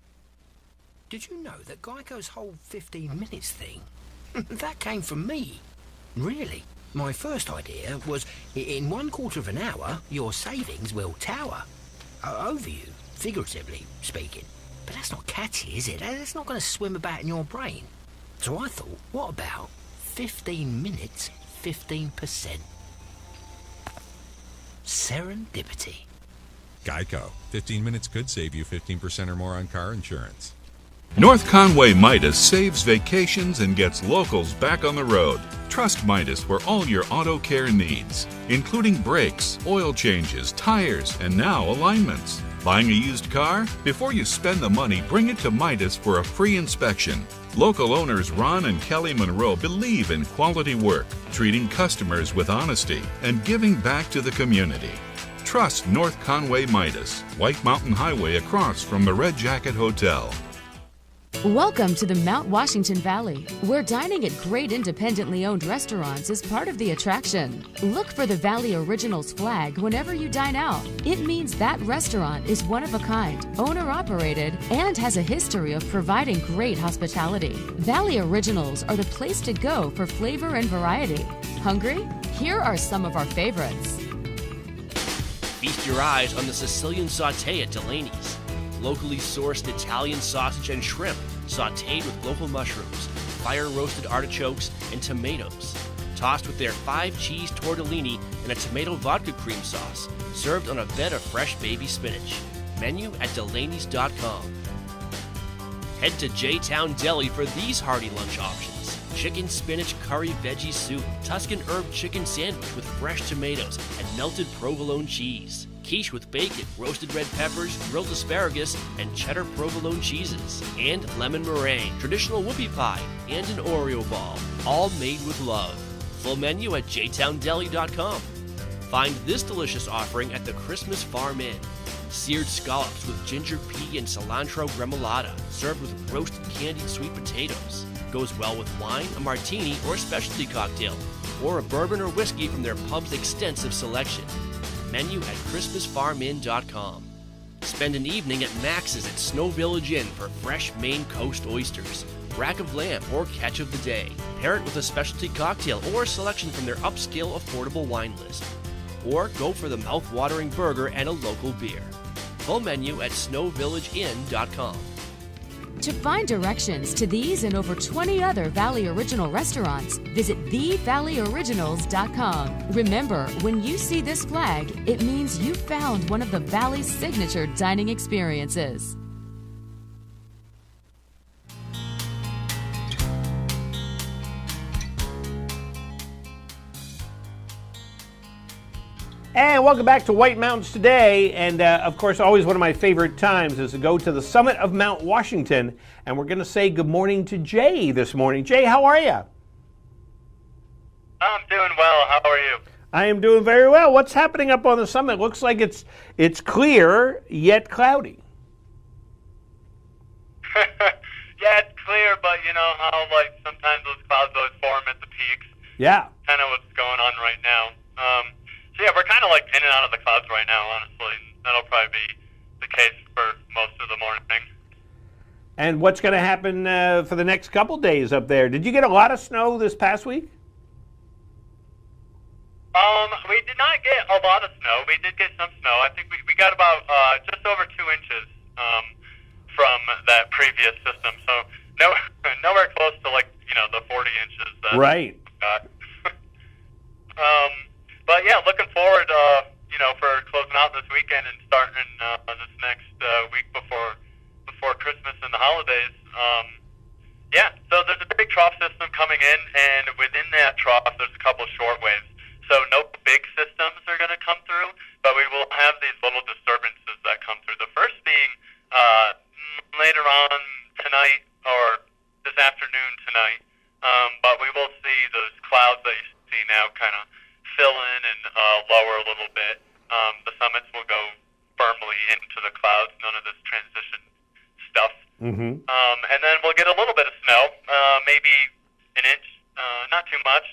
Did you know that Geico's whole 15 minutes thing, that came from me? Really? My first idea was, in 1/4 of an hour, your savings will tower over you, figuratively speaking. But that's not catchy, is it? It's not going to swim about in your brain. So I thought, what about 15 minutes, 15%? Serendipity. Geico. 15 minutes could save you 15% or more on car insurance. North Conway Midas saves vacations and gets locals back on the road. Trust Midas for all your auto care needs, including brakes, oil changes, tires, and now alignments. Buying a used car? Before you spend the money, bring it to Midas for a free inspection. Local owners Ron and Kelly Monroe believe in quality work, treating customers with honesty, and giving back to the community. Trust North Conway Midas, White Mountain Highway across from the Red Jacket Hotel. Welcome to the Mount Washington Valley, where dining at great independently owned restaurants is part of the attraction. Look for the Valley Originals flag whenever you dine out. It means that restaurant is one of a kind, owner-operated, and has a history of providing great hospitality. Valley Originals are the place to go for flavor and variety. Hungry? Here are some of our favorites. Feast your eyes on the Sicilian sauté at Delaney's. Locally sourced Italian sausage and shrimp, sautéed with local mushrooms, fire-roasted artichokes, and tomatoes. Tossed with their 5-cheese tortellini and a tomato vodka cream sauce, served on a bed of fresh baby spinach. Menu at Delaney's.com. Head to J-Town Deli for these hearty lunch options. Chicken spinach curry veggie soup, Tuscan herb chicken sandwich with fresh tomatoes and melted provolone cheese. Quiche with bacon, roasted red peppers, grilled asparagus, and cheddar provolone cheeses. And lemon meringue, traditional whoopie pie, and an Oreo ball, all made with love. Full menu at jtowndeli.com. Find this delicious offering at the Christmas Farm Inn. Seared scallops with ginger pea and cilantro gremolata, served with roasted candied sweet potatoes. Goes well with wine, a martini, or a specialty cocktail, or a bourbon or whiskey from their pub's extensive selection. Menu at ChristmasFarmInn.com. Spend an evening at Max's at Snow Village Inn for fresh Maine Coast oysters, rack of lamb, or catch of the day. Pair it with a specialty cocktail or a selection from their upscale affordable wine list. Or go for the mouth-watering burger and a local beer. Full menu at SnowVillageInn.com. To find directions to these and over 20 other Valley Original restaurants, visit TheValleyOriginals.com. Remember, when you see this flag, it means you found one of the Valley's signature dining experiences. And welcome back to White Mountains Today. And of course, always one of my favorite times is to go to the summit of Mount Washington. And we're going to say good morning to Jay this morning. Jay, how are you? I'm doing well. How are you? I am doing very well. What's happening up on the summit? Looks like it's clear, yet cloudy. Yeah, it's clear, but you know how like sometimes those clouds always form at the peaks. Yeah. Kind of what's going on right now. So yeah, we're kind of like in and out of the clouds right now, honestly. That'll probably be the case for most of the morning. And what's going to happen for the next couple days up there? Did you get a lot of snow this past week? We did not get a lot of snow. We did get some snow. I think we got about just over 2 inches from that previous system. So nowhere close to like, you know, the 40 inches that right. we got. But yeah, looking forward, you know, for closing out this weekend and starting this next week before Christmas and the holidays. Yeah, so there's a big trough system coming in, and within that trough, there's a couple of short waves. So no big systems are going to come through, but we will have these little disturbances that come through. The first being later on tonight or this afternoon tonight, but we will see those clouds that you see now kind of fill in and lower a little bit. The summits will go firmly into the clouds, none of this transition stuff. Mm-hmm. And then we'll get a little bit of snow, maybe an inch, not too much.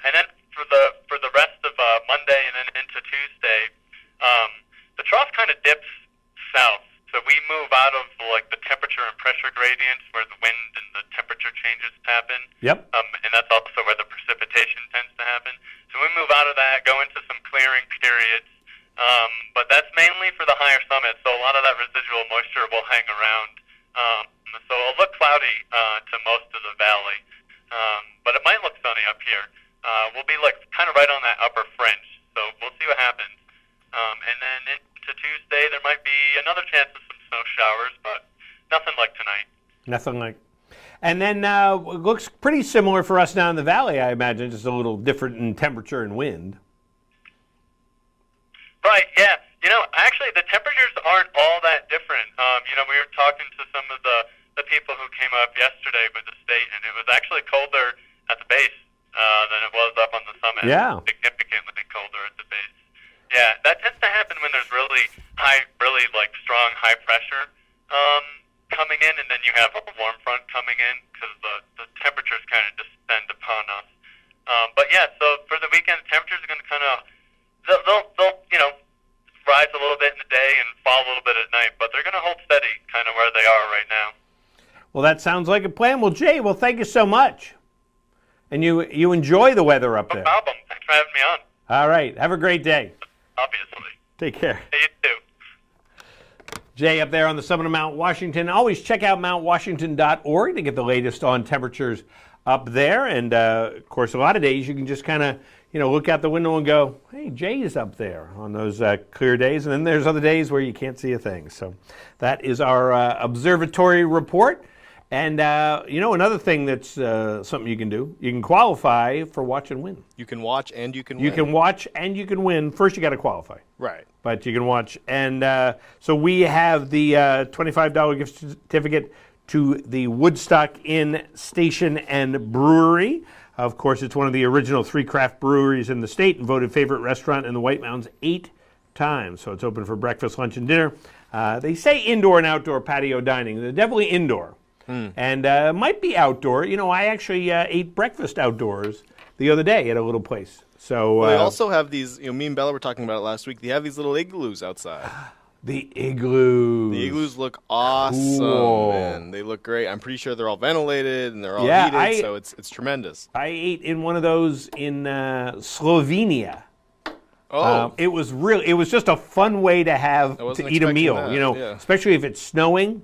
And then for the rest of Monday and then into Tuesday, the trough kind of dips south. So we move out of like the temperature and pressure gradients where the wind and the temperature changes happen. Yep. And that's also where the precipitation tends to happen. So we move out of that, go into some clearing periods. But that's mainly for the higher summits. So a lot of that residual moisture will hang around. So it'll look cloudy to most of the valley, but it might look sunny up here. We'll be like kind of right on that upper fringe, so we'll see what happens. And then into Tuesday, there might be another chance of some snow showers, but nothing like tonight. Nothing like. And then it looks pretty similar for us down in the valley, I imagine, just a little different in temperature and wind. Right, yeah. You know, actually, the temperatures aren't all that different. You know, we were talking to some of the people who came up yesterday with the state, and it was actually colder at the base than it was up on the summit. Yeah. Significantly colder at the base. Yeah, that tends to happen when there's really strong high pressure coming in, and then you have a warm front coming in because the temperatures kind of descend upon us. But yeah, so for the weekend, temperatures are going to kind of they'll rise a little bit in the day and fall a little bit at night, but they're going to hold steady kind of where they are right now. Well, that sounds like a plan. Well, Jay, thank you so much. And you enjoy the weather up there. No problem. Thanks for having me on. All right. Have a great day. Obviously. Take care. Hey, you too. Jay up there on the summit of Mount Washington. Always check out mountwashington.org to get the latest on temperatures up there. And, of course, a lot of days you can just kind of, look out the window and go, hey, Jay is up there on those clear days. And then there's other days where you can't see a thing. So that is our observatory report. And, another thing that's something you can do, you can qualify for Watch and Win. You can watch and you can win. You can watch and you can win. First, you got to qualify. Right. But you can watch. And so we have the $25 gift certificate to the Woodstock Inn Station and Brewery. Of course, it's one of the original 3 craft breweries in the state and voted favorite restaurant in the White Mountains 8 times. So it's open for breakfast, lunch, and dinner. They say indoor and outdoor patio dining. They're definitely indoor. And might be outdoor. I actually ate breakfast outdoors the other day at a little place. So they also have these, me and Bella were talking about it last week. They have these little igloos outside. The igloos. The igloos look awesome, Cool. man. They look great. I'm pretty sure they're all ventilated and they're all heated, so it's tremendous. I ate in one of those in Slovenia. Oh. It was just a fun way to eat a meal, that, especially if it's snowing.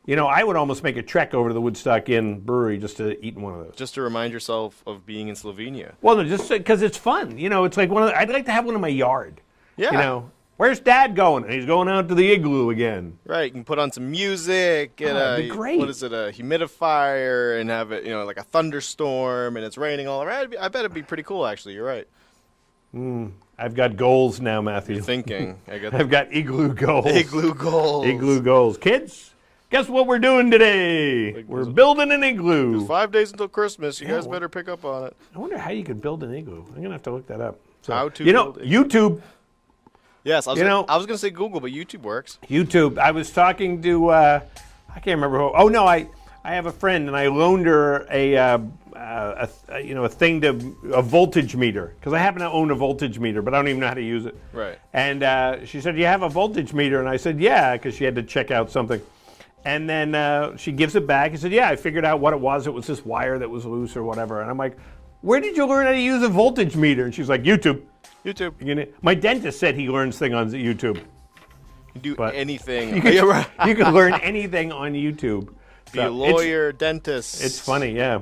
I would almost make a trek over to the Woodstock Inn Brewery just to eat in one of those. Just to remind yourself of being in Slovenia. Well, no, just because it's fun. It's like I'd like to have one in my yard. Yeah. Where's Dad going? He's going out to the igloo again. Right. You can put on some music and that'd be great. What is it? A humidifier and have it, like a thunderstorm and it's raining all around. I bet it'd be pretty cool. Actually, you're right. I've got goals now, Matthew. You're thinking. I've got igloo goals. Igloo goals. Igloo goals. Kids. Guess what we're doing today? We're building an igloo. There's 5 days until Christmas. You guys better pick up on it. I wonder how you could build an igloo. I'm going to have to look that up. So, how to build YouTube. Yes, I was going to say Google, but YouTube works. YouTube. I was talking to, I can't remember who. Oh, no, I have a friend, and I loaned her a voltage meter, because I happen to own a voltage meter, but I don't even know how to use it. Right. And she said, "You have a voltage meter?" And I said, "Yeah," because she had to check out something. And then she gives it back. He said, "Yeah, I figured out what it was. It was this wire that was loose or whatever." And I'm like, "Where did you learn how to use a voltage meter?" And she's like, "YouTube." YouTube. My dentist said he learns things on YouTube. You can do anything. You can learn anything on YouTube. Be a lawyer, dentist. It's funny, yeah.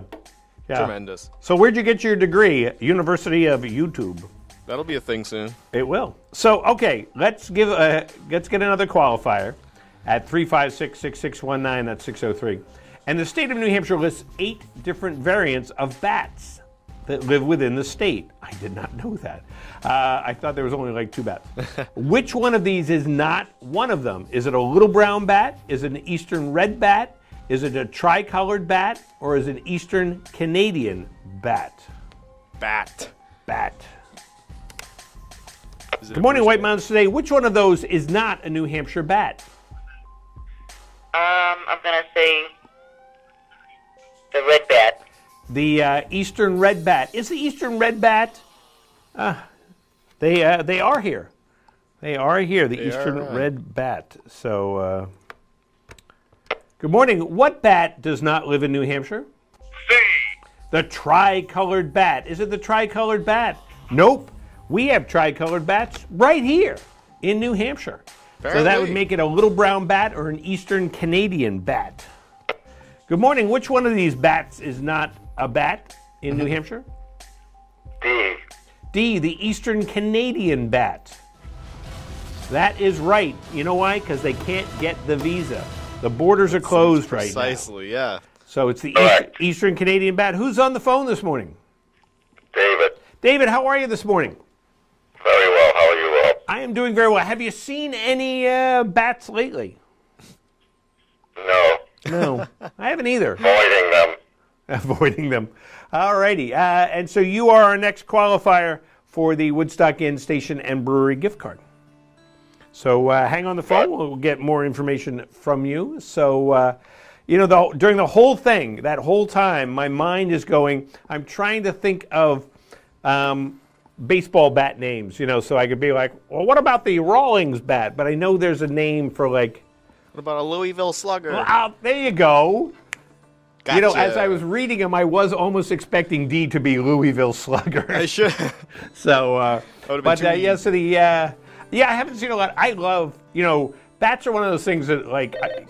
Tremendous. So where'd you get your degree? University of YouTube. That'll be a thing soon. It will. So, okay, let's get another qualifier at 356-6619, that's 603. And the state of New Hampshire lists 8 different variants of bats that live within the state. I did not know that. I thought there was only like 2 bats. Which one of these is not one of them? Is it a little brown bat? Is it an eastern red bat? Is it a tricolored bat? Or is it an eastern Canadian bat? Bat. Good morning, White Mountains today. Which one of those is not a New Hampshire bat? I'm going to say the red bat. The eastern red bat. Is the eastern red bat? They are here. They are here. The eastern red bat. So, good morning. What bat does not live in New Hampshire? The tricolored bat. Is it the tricolored bat? Nope. We have tricolored bats right here in New Hampshire. So that would make it a little brown bat or an Eastern Canadian bat. Good morning. Which one of these bats is not a bat in New Hampshire? D. D, the Eastern Canadian bat. That is right. You know why? Because they can't get the visa. The borders are closed right now. Precisely, yeah. So it's the Eastern Canadian bat. Who's on the phone this morning? David. David, how are you this morning? Very well. How are you, Rob? I am doing very well. Have you seen any bats lately? No. No, I haven't either. Avoiding them. Avoiding them. All righty. And so you are our next qualifier for the Woodstock Inn Station and Brewery gift card. So hang on the phone. We'll get more information from you. So, during the whole thing, that whole time, my mind is going, I'm trying to think of baseball bat names, so I could be like, well, what about the Rawlings bat? But I know there's a name for like... What about a Louisville Slugger? Well, there you go. Gotcha. As I was reading them, I was almost expecting D to be Louisville Slugger. I should. So, I haven't seen a lot. I love, bats are one of those things that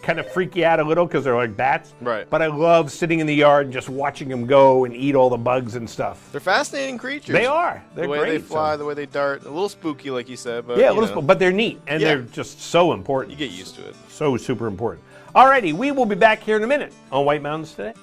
kind of freak you out a little because they're like bats. Right. But I love sitting in the yard and just watching them go and eat all the bugs and stuff. They're fascinating creatures. They are. They're the way great. They fly, the way they dart. A little spooky, like you said. But, yeah, a little spooky, but they're neat and they're just so important. You get used to it. So super important. All righty, we will be back here in a minute on White Mountains Today.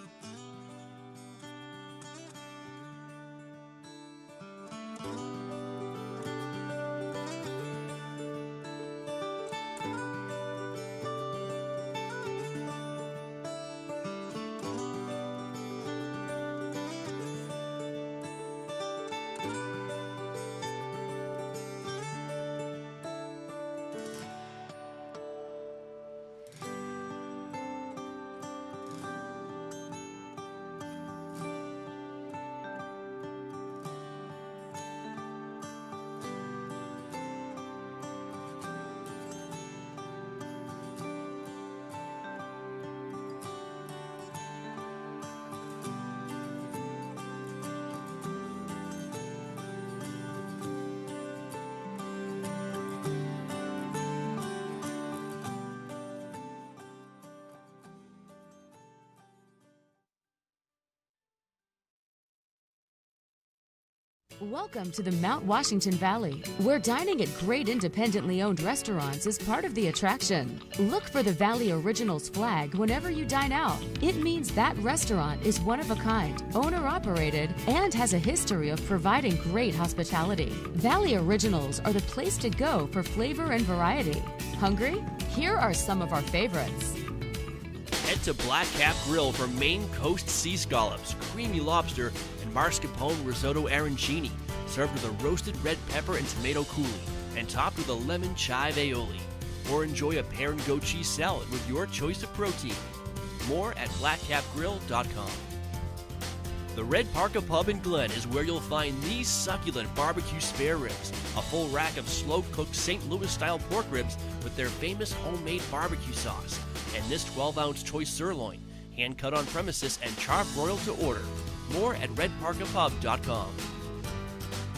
Welcome to the Mount Washington Valley, where dining at great independently owned restaurants is part of the attraction. Look for the Valley Originals flag whenever you dine out. It means that restaurant is one of a kind, owner-operated, and has a history of providing great hospitality. Valley Originals are the place to go for flavor and variety. Hungry? Here are some of our favorites. Head to Black Cap Grill for Maine Coast sea scallops, creamy lobster, and mascarpone risotto arancini, served with a roasted red pepper and tomato coulis, and topped with a lemon chive aioli. Or enjoy a pear and goat cheese salad with your choice of protein. More at blackcapgrill.com. The Red Parka Pub in Glen is where you'll find these succulent barbecue spare ribs, a full rack of slow-cooked St. Louis-style pork ribs with their famous homemade barbecue sauce, and this 12-ounce choice sirloin, hand-cut on premises and char-broiled to order. More at redparkapub.com.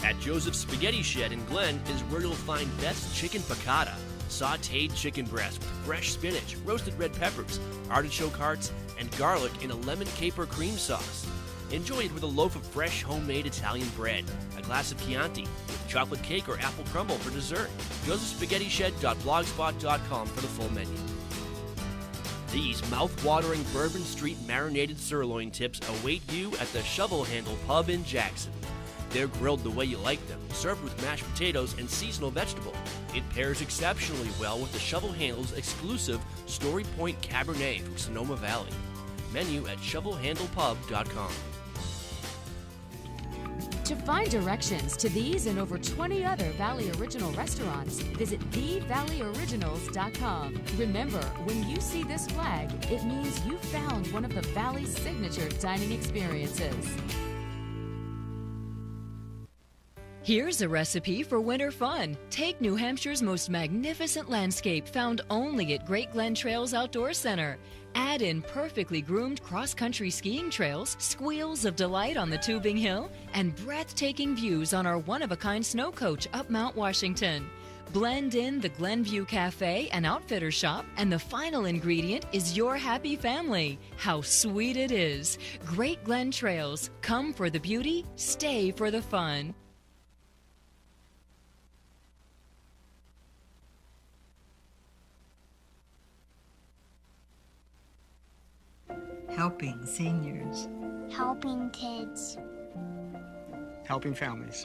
At Joseph's Spaghetti Shed in Glen is where you'll find best chicken piccata, sautéed chicken breast with fresh spinach, roasted red peppers, artichoke hearts, and garlic in a lemon caper cream sauce. Enjoy it with a loaf of fresh homemade Italian bread, a glass of Chianti, with chocolate cake or apple crumble for dessert. josephspaghettished.blogspot.com for the full menu. These mouth-watering Bourbon Street marinated sirloin tips await you at the Shovel Handle Pub in Jackson. They're grilled the way you like them, served with mashed potatoes and seasonal vegetable. It pairs exceptionally well with the Shovel Handle's exclusive Story Point Cabernet from Sonoma Valley. Menu at shovelhandlepub.com. To find directions to these and over 20 other Valley Original restaurants, visit thevalleyoriginals.com. Remember, when you see this flag, it means you found one of the Valley's signature dining experiences. Here's a recipe for winter fun. Take New Hampshire's most magnificent landscape found only at Great Glen Trails Outdoor Center. Add in perfectly groomed cross-country skiing trails, squeals of delight on the Tubing Hill, and breathtaking views on our one-of-a-kind snow coach up Mount Washington. Blend in the Glenview Cafe and Outfitter Shop, and the final ingredient is your happy family. How sweet it is. Great Glen Trails. Come for the beauty, stay for the fun. Helping seniors. Helping kids. Helping families.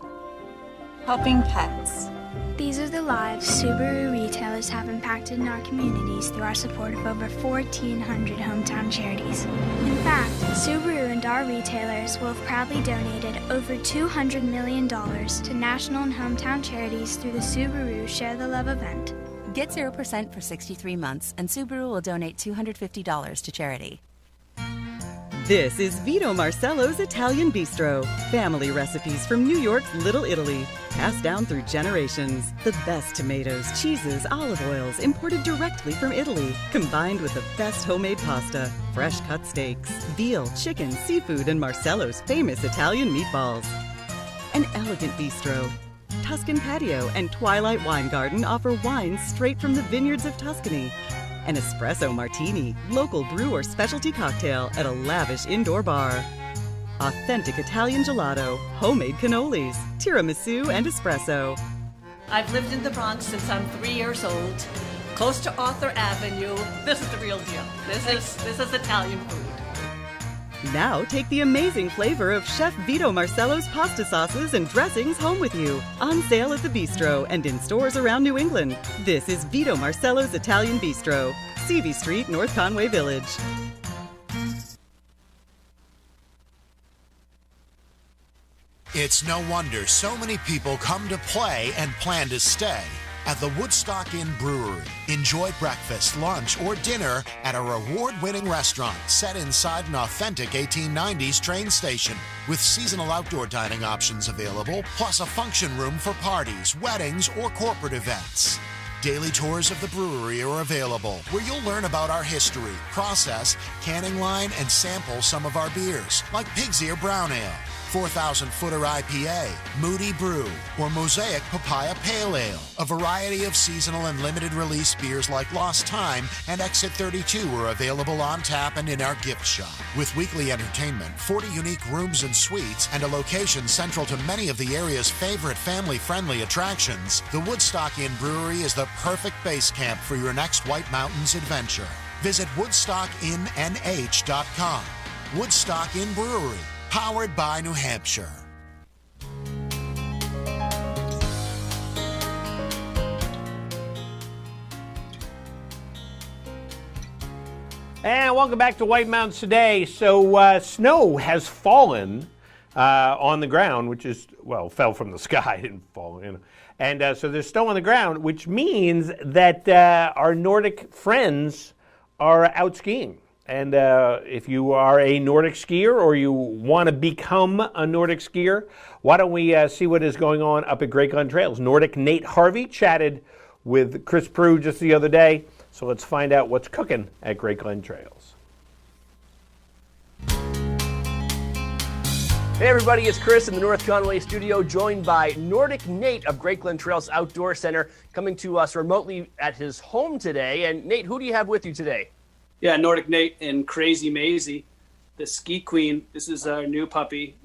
Helping pets. These are the lives Subaru retailers have impacted in our communities through our support of over 1,400 hometown charities. In fact, Subaru and our retailers will have proudly donated over $200 million to national and hometown charities through the Subaru Share the Love event. Get 0% for 63 months, and Subaru will donate $250 to charity. This is Vito Marcello's Italian Bistro. Family recipes from New York's Little Italy, passed down through generations. The best tomatoes, cheeses, olive oils imported directly from Italy, combined with the best homemade pasta, fresh cut steaks, veal, chicken, seafood, and Marcello's famous Italian meatballs. An elegant bistro. Tuscan Patio and Twilight Wine Garden offer wines straight from the vineyards of Tuscany. An espresso martini, local brew or specialty cocktail at a lavish indoor bar. Authentic Italian gelato, homemade cannolis, tiramisu, and espresso. I've lived in the Bronx since I'm 3 years old, close to Arthur Avenue. This is the real deal. This is Italian food. Now take the amazing flavor of Chef Vito Marcello's pasta sauces and dressings home with you. On sale at the Bistro and in stores around New England. This is Vito Marcello's Italian Bistro, CV Street, North Conway Village. It's no wonder so many people come to play and plan to stay at the Woodstock Inn Brewery. Enjoy breakfast, lunch, or dinner at a award-winning restaurant set inside an authentic 1890s train station with seasonal outdoor dining options available, plus a function room for parties, weddings, or corporate events. Daily tours of the brewery are available, where you'll learn about our history, process, canning line, and sample some of our beers, like Pig's Ear Brown Ale, 4,000-footer IPA, Moody Brew, or Mosaic Papaya Pale Ale. A variety of seasonal and limited release beers like Lost Time and Exit 32 are available on tap and in our gift shop. With weekly entertainment, 40 unique rooms and suites, and a location central to many of the area's favorite family-friendly attractions, the Woodstock Inn Brewery is the perfect base camp for your next White Mountains adventure. Visit WoodstockInnNH.com. Woodstock Inn Brewery, powered by New Hampshire. And welcome back to White Mountains today. So snow has fallen on the ground, which is, well, fell from the sky, didn't fall, you know. And so there's snow on the ground, which means that our Nordic friends are out skiing. And if you are a Nordic skier or you want to become a Nordic skier, why don't we see what is going on up at Great Glen Trails. Nordic Nate Harvey chatted with Chris Prue just the other day. So let's find out what's cooking at Great Glen Trails. Hey everybody, it's Chris in the North Conway studio, joined by Nordic Nate of Great Glen Trails Outdoor Center, coming to us remotely at his home today. And Nate, who do you have with you today? Yeah, Nordic Nate and Crazy Maisie, the ski queen. This is our new puppy.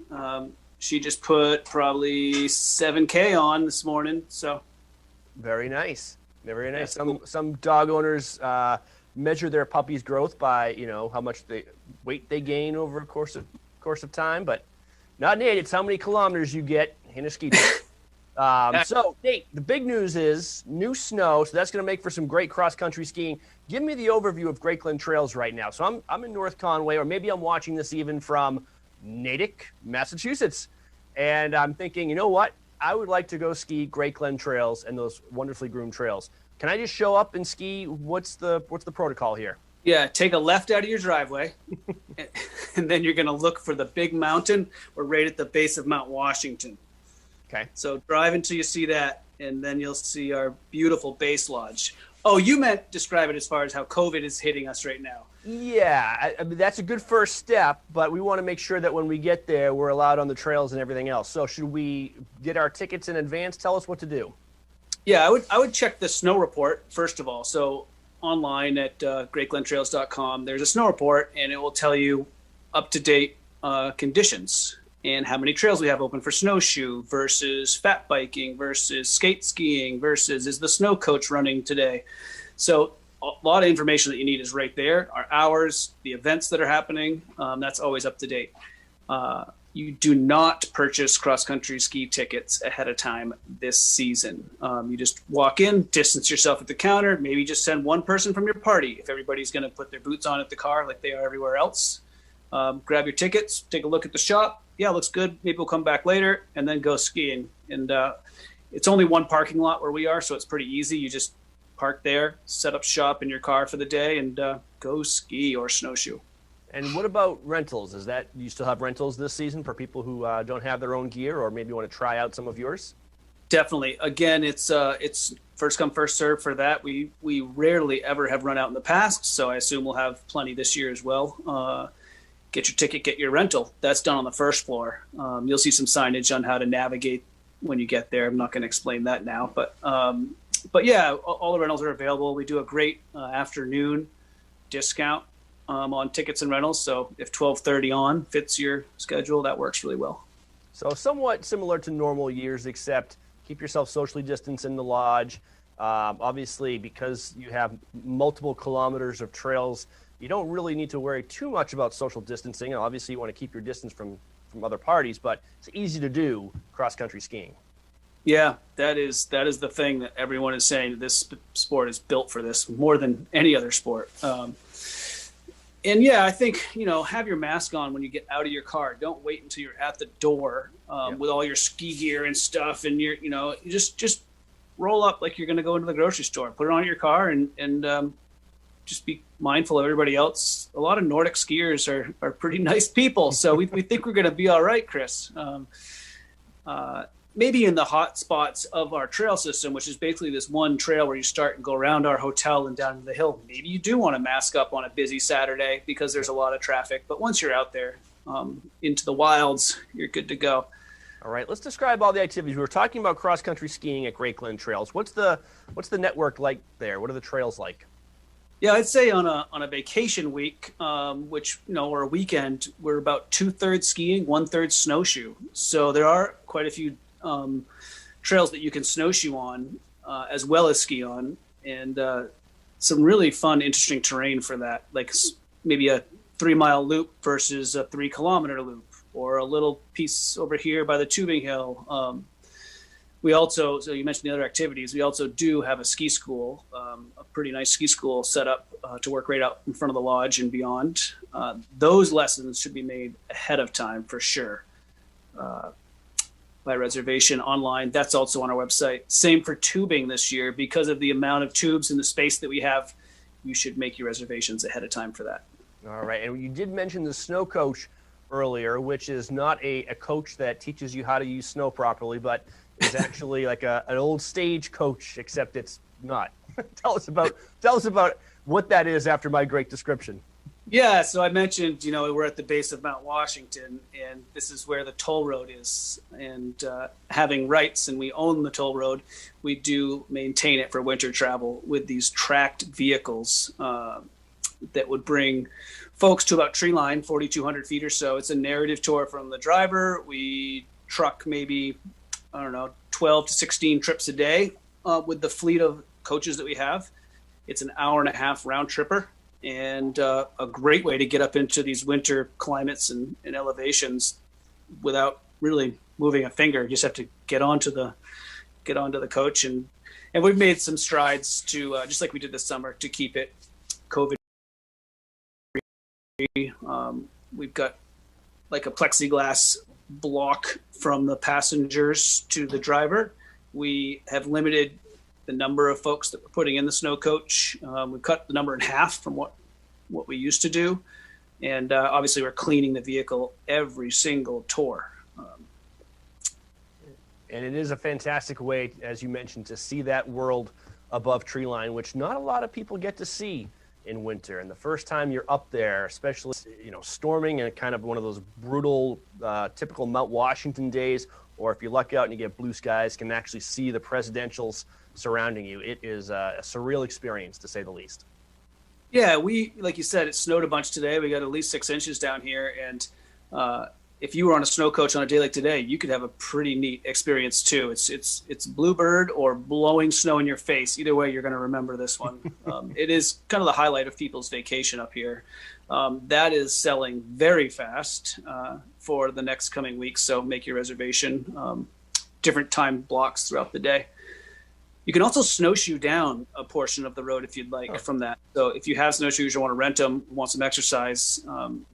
She just put probably 7K on this morning. So, very nice, very nice. Some dog owners measure their puppy's growth by how much weight they gain over a course of time, but not Nate. It's how many kilometers you get in a ski trip. So, Nate, the big news is new snow, so that's going to make for some great cross-country skiing. Give me the overview of Great Glen Trails right now. So I'm in North Conway, or maybe I'm watching this even from Natick, Massachusetts, and I'm thinking, you know what? I would like to go ski Great Glen Trails and those wonderfully groomed trails. Can I just show up and ski? What's the protocol here? Yeah, take a left out of your driveway, and then you're going to look for the big mountain. We're right at the base of Mount Washington. Okay. So drive until you see that, and then you'll see our beautiful base lodge. Oh, you meant describe it as far as how COVID is hitting us right now. Yeah, I mean, that's a good first step, but we want to make sure that when we get there, we're allowed on the trails and everything else. So should we get our tickets in advance? Tell us what to do. Yeah, I would check the snow report first of all. So online at greatglentrails.com, there's a snow report, and it will tell you up-to-date conditions and how many trails we have open for snowshoe versus fat biking versus skate skiing versus is the snow coach running today. So a lot of information that you need is right there. Our hours, the events that are happening, that's always up to date. You do not purchase cross-country ski tickets ahead of time this season. You just walk in, distance yourself at the counter, maybe just send one person from your party if everybody's going to put their boots on at the car like they are everywhere else. Grab your tickets, take a look at the shop. Yeah, looks good. Maybe we'll come back later and then go skiing. And it's only one parking lot where we are, so it's pretty easy. You just park there, set up shop in your car for the day, and go ski or snowshoe. And what about rentals? Do you still have rentals this season for people who don't have their own gear or maybe want to try out some of yours? Definitely. Again, it's first come, first serve for that. We rarely ever have run out in the past, so I assume we'll have plenty this year as well. Get your ticket, get your rental. That's done on the first floor. You'll see some signage on how to navigate when you get there. I'm not going to explain that now, but yeah, all the rentals are available. We do a great afternoon discount on tickets and rentals. So if 12:30 on fits your schedule, that works really well. So somewhat similar to normal years, except keep yourself socially distanced in the lodge. Obviously, because you have multiple kilometers of trails, you don't really need to worry too much about social distancing. And obviously, you want to keep your distance from other parties, but it's easy to do cross-country skiing. Yeah, that is the thing that everyone is saying. This sport is built for this more than any other sport. And yeah, I think, have your mask on when you get out of your car. Don't wait until you're at the door with all your ski gear and stuff. And you just roll up like you're going to go into the grocery store. Put it on your car and just be mindful of everybody else. A lot of Nordic skiers are pretty nice people. So we think we're going to be all right, Chris. Maybe in the hot spots of our trail system, which is basically this one trail where you start and go around our hotel and down to the hill, maybe you do want to mask up on a busy Saturday because there's a lot of traffic. But once you're out there into the wilds, you're good to go. All right, let's describe all the activities. We were talking about cross-country skiing at Great Glen Trails. What's the network like there? What are the trails like? Yeah, I'd say on a vacation week, which, or a weekend, we're about 2/3 skiing, 1/3 snowshoe. So there are quite a few trails that you can snowshoe on as well as ski on, and some really fun, interesting terrain for that, like maybe a 3-mile loop versus a 3-kilometer loop, or a little piece over here by the tubing hill. We also, so you mentioned the other activities, we also do have a ski school, a pretty nice ski school set up to work right out in front of the lodge and beyond. Those lessons should be made ahead of time for sure. By reservation online. That's also on our website. Same for tubing this year. Because of the amount of tubes and the space that we have, you should make your reservations ahead of time for that. All right. And you did mention the snow coach earlier, which is not a coach that teaches you how to use snow properly, but is actually like an old stage coach, except it's not. Tell us about what that is after my great description. Yeah, so I mentioned, we're at the base of Mount Washington, and this is where the toll road is. And having rights, and we own the toll road, we do maintain it for winter travel with these tracked vehicles that would bring folks to about tree line, 4,200 feet or so. It's a narrative tour from the driver. We truck maybe, 12 to 16 trips a day with the fleet of coaches that we have. It's an hour-and-a-half round tripper. And a great way to get up into these winter climates and elevations without really moving a finger. You just have to get onto the coach, and we've made some strides to just like we did this summer to keep it COVID free. We've got like a plexiglass block from the passengers to the driver. We have limited the number of folks that we're putting in the snow coach. We've cut the number in half from what we used to do. And obviously we're cleaning the vehicle every single tour. And it is a fantastic way, as you mentioned, to see that world above tree line, which not a lot of people get to see in winter. And the first time you're up there, especially, storming and kind of one of those brutal, typical Mount Washington days, or if you luck out and you get blue skies, can actually see the presidentials surrounding you. It is a surreal experience, to say the least. Yeah, like you said, it snowed a bunch today. We got at least 6 inches down here, and if you were on a snow coach on a day like today, you could have a pretty neat experience too. It's bluebird or blowing snow in your face. Either way, you're going to remember this one. It is kind of the highlight of people's vacation up here. That is selling very fast for the next coming weeks, so make your reservation. Different time blocks throughout the day. You can also snowshoe down a portion of the road if you'd like from that. So if you have snowshoes or want to rent them, want some exercise,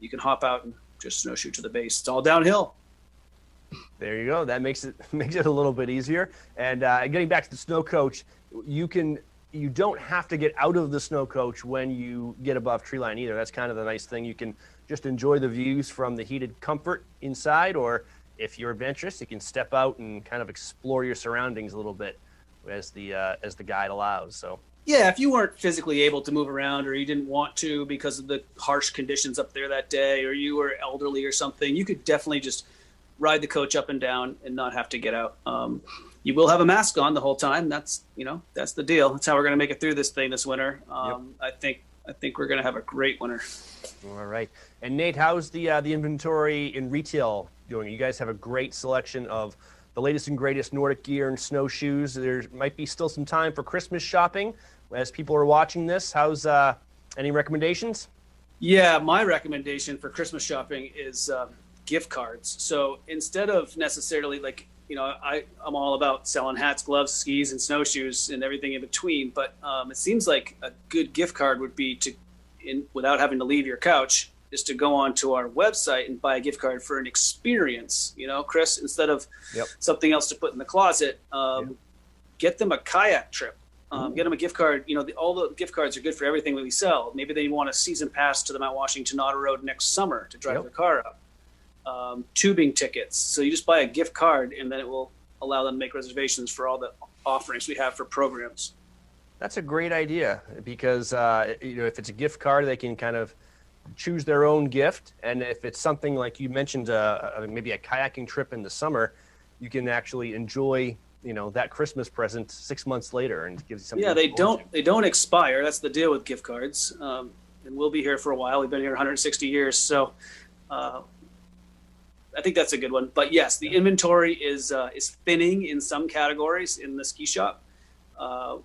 you can hop out and just snowshoe to the base. It's all downhill. There you go. That makes it a little bit easier. And getting back to the snow coach, you don't have to get out of the snow coach when you get above tree line either. That's kind of the nice thing. You can just enjoy the views from the heated comfort inside, or if you're adventurous, you can step out and kind of explore your surroundings a little bit as the guide allows. So. Yeah, if you weren't physically able to move around, or you didn't want to because of the harsh conditions up there that day, or you were elderly or something, you could definitely just ride the coach up and down and not have to get out. You will have a mask on the whole time. That's the deal. That's how we're going to make it through this thing this winter. Yep. I think we're going to have a great winter. All right. And Nate, how's the inventory in retail doing? You guys have a great selection of the latest and greatest Nordic gear and snowshoes. There might be still some time for Christmas shopping as people are watching this. How's any recommendations? Yeah, my recommendation for Christmas shopping is gift cards. So instead of necessarily I'm all about selling hats, gloves, skis, and snowshoes and everything in between. But it seems like a good gift card would be without having to leave your couch, is to go onto our website and buy a gift card for an experience. Chris, instead of something else to put in the closet, get them a kayak trip. Get them a gift card. All the gift cards are good for everything that we sell. Maybe they want a season pass to the Mount Washington Auto Road next summer to drive their car up. Tubing tickets. So you just buy a gift card, and then it will allow them to make reservations for all the offerings we have for programs. That's a great idea, because if it's a gift card, they can kind of choose their own gift. And if it's something like you mentioned, maybe a kayaking trip in the summer, you can actually enjoy that Christmas present 6 months later, and gives you something. Yeah, they don't expire. That's the deal with gift cards. And we'll be here for a while. We've been here 160 years, so I think that's a good one. But yes, the inventory is thinning in some categories in the ski shop.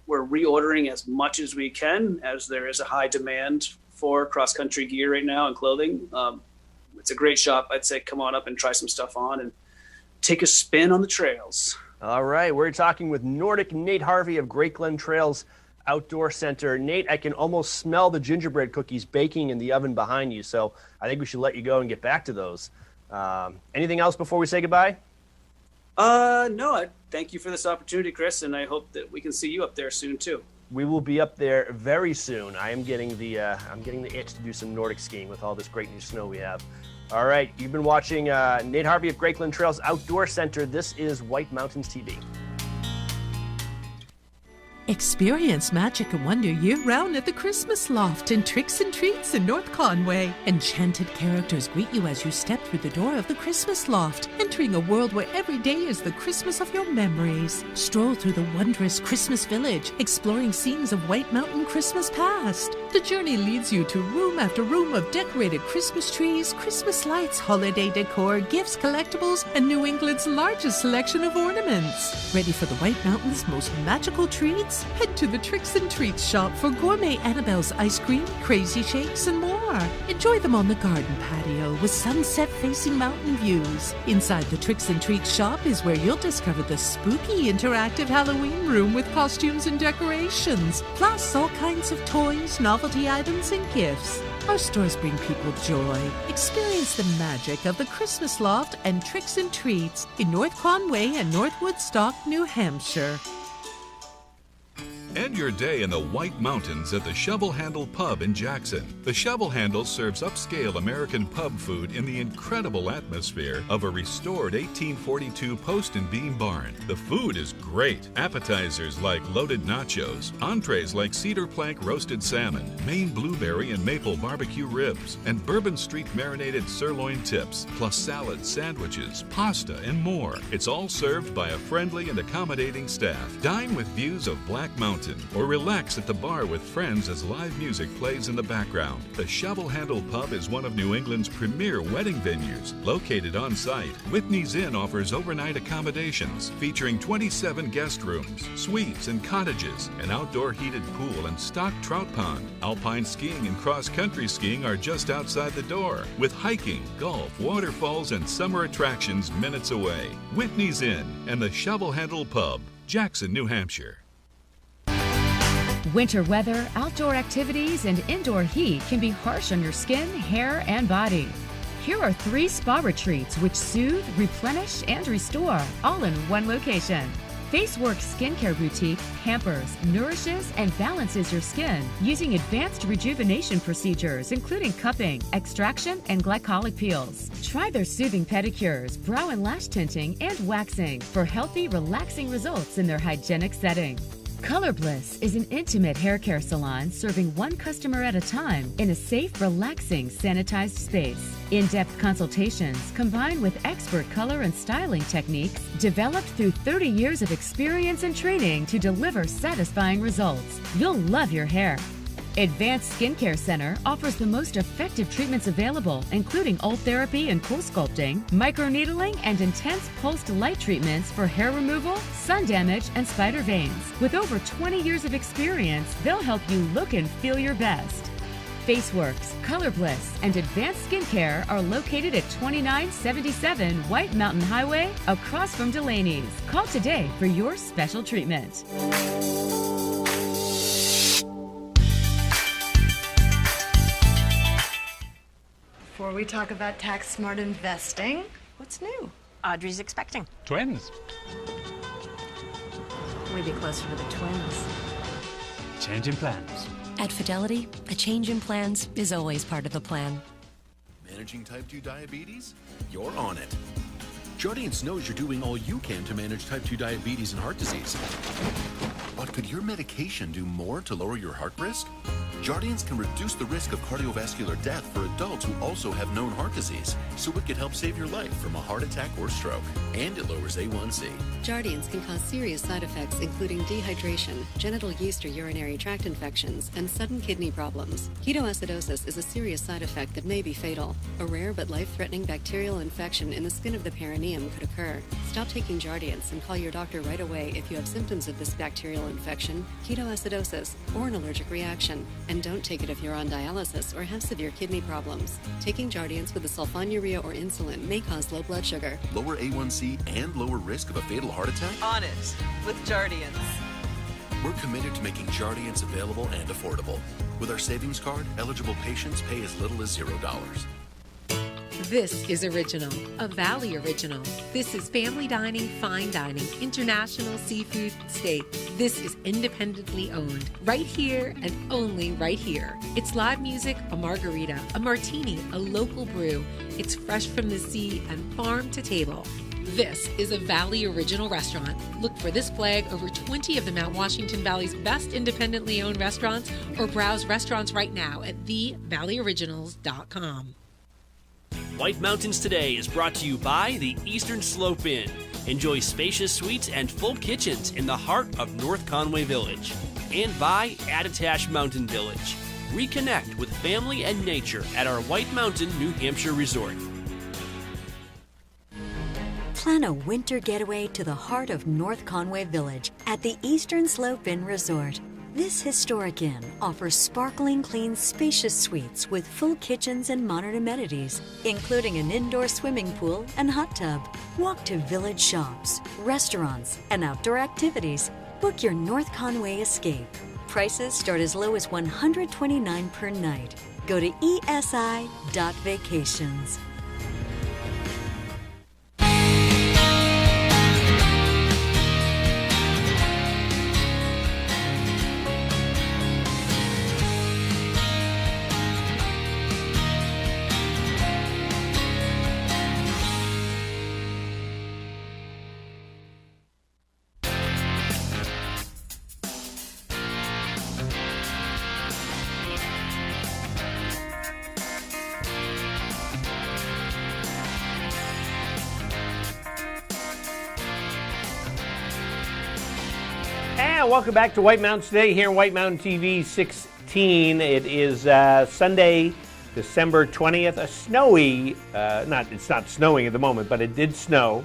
We're reordering as much as we can, as there is a high demand for cross-country gear right now and clothing. It's a great shop. I'd say come on up and try some stuff on and take a spin on the trails. All right, we're talking with Nordic Nate Harvey of Great Glen Trails Outdoor Center. Nate, I can almost smell the gingerbread cookies baking in the oven behind you, so I think we should let you go and get back to those. Anything else before we say goodbye? No, thank you for this opportunity, Chris, and I hope that we can see you up there soon too. We will be up there very soon. I'm getting the itch to do some Nordic skiing with all this great new snow we have. All right, you've been watching Nate Harvey of Great Glen Trails Outdoor Center. This is White Mountains TV. Experience magic and wonder year-round at the Christmas Loft in Tricks and Treats in North Conway. Enchanted characters greet you as you step through the door of the Christmas Loft, entering a world where every day is the Christmas of your memories. Stroll through the wondrous Christmas Village, exploring scenes of White Mountain Christmas past. The journey leads you to room after room of decorated Christmas trees, Christmas lights, holiday decor, gifts, collectibles, and New England's largest selection of ornaments. Ready for the White Mountain's most magical treats? Head to the Tricks and Treats shop for gourmet Annabelle's ice cream, crazy shakes, and more. Enjoy them on the garden patio with sunset-facing mountain views. Inside the Tricks and Treats shop is where you'll discover the spooky interactive Halloween room with costumes and decorations, plus all kinds of toys, novelty items, and gifts. Our stores bring people joy. Experience the magic of the Christmas Loft and Tricks and Treats in North Conway and North Woodstock, New Hampshire. End your day in the White Mountains at the Shovel Handle Pub in Jackson. The Shovel Handle serves upscale American pub food in the incredible atmosphere of a restored 1842 post and beam barn. The food is great. Appetizers like loaded nachos, entrees like cedar plank roasted salmon, Maine blueberry and maple barbecue ribs, and Bourbon Street marinated sirloin tips, plus salads, sandwiches, pasta, and more. It's all served by a friendly and accommodating staff. Dine with views of Black Mountain or relax at the bar with friends as live music plays in the background. The Shovel Handle Pub is one of New England's premier wedding venues. Located on site, Whitney's Inn offers overnight accommodations featuring 27 guest rooms, suites, and cottages, an outdoor heated pool and stocked trout pond. Alpine skiing and cross-country skiing are just outside the door, with hiking, golf, waterfalls, and summer attractions minutes away. Whitney's Inn and the Shovel Handle Pub, Jackson, New Hampshire. Winter weather, outdoor activities, and indoor heat can be harsh on your skin, hair, and body. Here are 3 spa retreats which soothe, replenish, and restore, all in one location. FaceWorks Skincare Boutique pampers, nourishes, and balances your skin using advanced rejuvenation procedures including cupping, extraction, and glycolic peels. Try their soothing pedicures, brow and lash tinting, and waxing for healthy, relaxing results in their hygienic setting. Color Bliss is an intimate hair care salon serving one customer at a time in a safe, relaxing, sanitized space. In-depth consultations combined with expert color and styling techniques developed through 30 years of experience and training to deliver satisfying results. You'll love your hair. Advanced Skincare Center offers the most effective treatments available, including old therapy and cool sculpting, microneedling, and intense pulsed light treatments for hair removal, sun damage, and spider veins. With over 20 years of experience, they'll help you look and feel your best. FaceWorks, Color Bliss, and Advanced Skincare are located at 2977 White Mountain Highway, across from Delaney's. Call today for your special treatment. Before we talk about tax-smart investing, what's new? Audrey's expecting. Twins. We'd be closer to the twins. Change in plans. At Fidelity, a change in plans is always part of the plan. Managing type 2 diabetes? You're on it. Jardiance knows you're doing all you can to manage type 2 diabetes and heart disease. But could your medication do more to lower your heart risk? Jardiance can reduce the risk of cardiovascular death for adults who also have known heart disease, so it could help save your life from a heart attack or stroke. And it lowers A1C. Jardiance can cause serious side effects including dehydration, genital yeast or urinary tract infections, and sudden kidney problems. Ketoacidosis is a serious side effect that may be fatal. A rare but life-threatening bacterial infection in the skin of the perineum could occur. Stop taking Jardiance and call your doctor right away if you have symptoms of this bacterial infection, ketoacidosis, or an allergic reaction. And don't take it if you're on dialysis or have severe kidney problems. Taking Jardiance with a sulfonylurea or insulin may cause low blood sugar. Lower A1C and lower risk of a fatal heart attack? On it with Jardiance. We're committed to making Jardiance available and affordable. With our savings card, eligible patients pay as little as $0. This is Original, a Valley Original. This is family dining, fine dining, international seafood steak. This is independently owned, right here and only right here. It's live music, a margarita, a martini, a local brew. It's fresh from the sea and farm to table. This is a Valley Original restaurant. Look for this flag over 20 of the Mount Washington Valley's best independently owned restaurants or browse restaurants right now at thevalleyoriginals.com. White Mountains Today is brought to you by the Eastern Slope Inn. Enjoy spacious suites and full kitchens in the heart of North Conway Village. And by Attitash Mountain Village. Reconnect with family and nature at our White Mountain, New Hampshire resort. Plan a winter getaway to the heart of North Conway Village at the Eastern Slope Inn Resort. This historic inn offers sparkling clean, spacious suites with full kitchens and modern amenities, including an indoor swimming pool and hot tub. Walk to village shops, restaurants, and outdoor activities. Book your North Conway escape. Prices start as low as $129 per night. Go to esi.vacations. And welcome back to White Mountain Today here on White Mountain TV 16. It is Sunday, December 20th. A snowy, it's not snowing at the moment, but it did snow.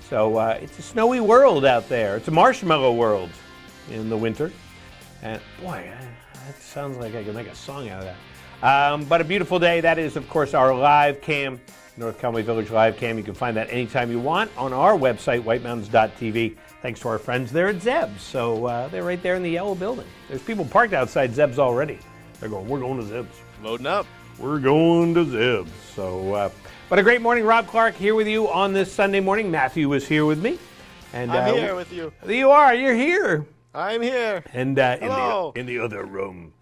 So it's a snowy world out there. It's a marshmallow world in the winter. And boy, that sounds like I could make a song out of that. But a beautiful day. That is, of course, our live cam, North Conway Village live cam. You can find that anytime you want on our website, whitemountains.tv. Thanks to our friends there at Zeb's. So they're right there in the yellow building. There's people parked outside Zeb's already. They're going, we're going to Zeb's. Loading up. We're going to Zeb's. So, but a great morning. Rob Clark here with you on this Sunday morning. Matthew is here with me. And I'm here with you. You are. You're here. I'm here. And in the other room.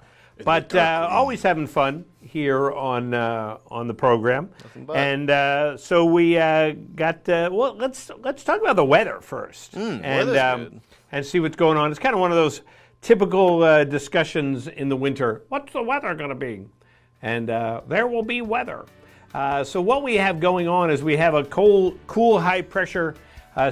But always having fun here on the program. And so we got well. Let's talk about the weather first, and see what's going on. It's kind of one of those typical discussions in the winter. What's the weather going to be? And there will be weather. So what we have going on is we have a cool high pressure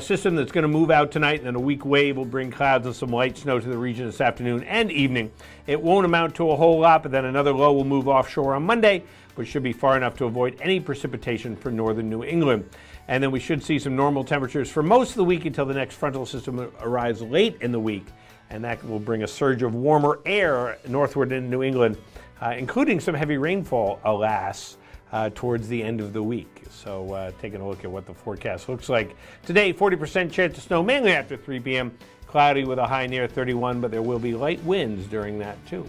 system that's going to move out tonight, and then a weak wave will bring clouds and some light snow to the region this afternoon and evening. It won't amount to a whole lot, but then another low will move offshore on Monday, which should be far enough to avoid any precipitation for northern New England. And then we should see some normal temperatures for most of the week until the next frontal system arrives late in the week, and that will bring a surge of warmer air northward in New England, including some heavy rainfall, alas, towards the end of the week. So taking a look at what the forecast looks like. Today, 40% chance of snow, mainly after 3 p.m. Cloudy with a high near 31, but there will be light winds during that too.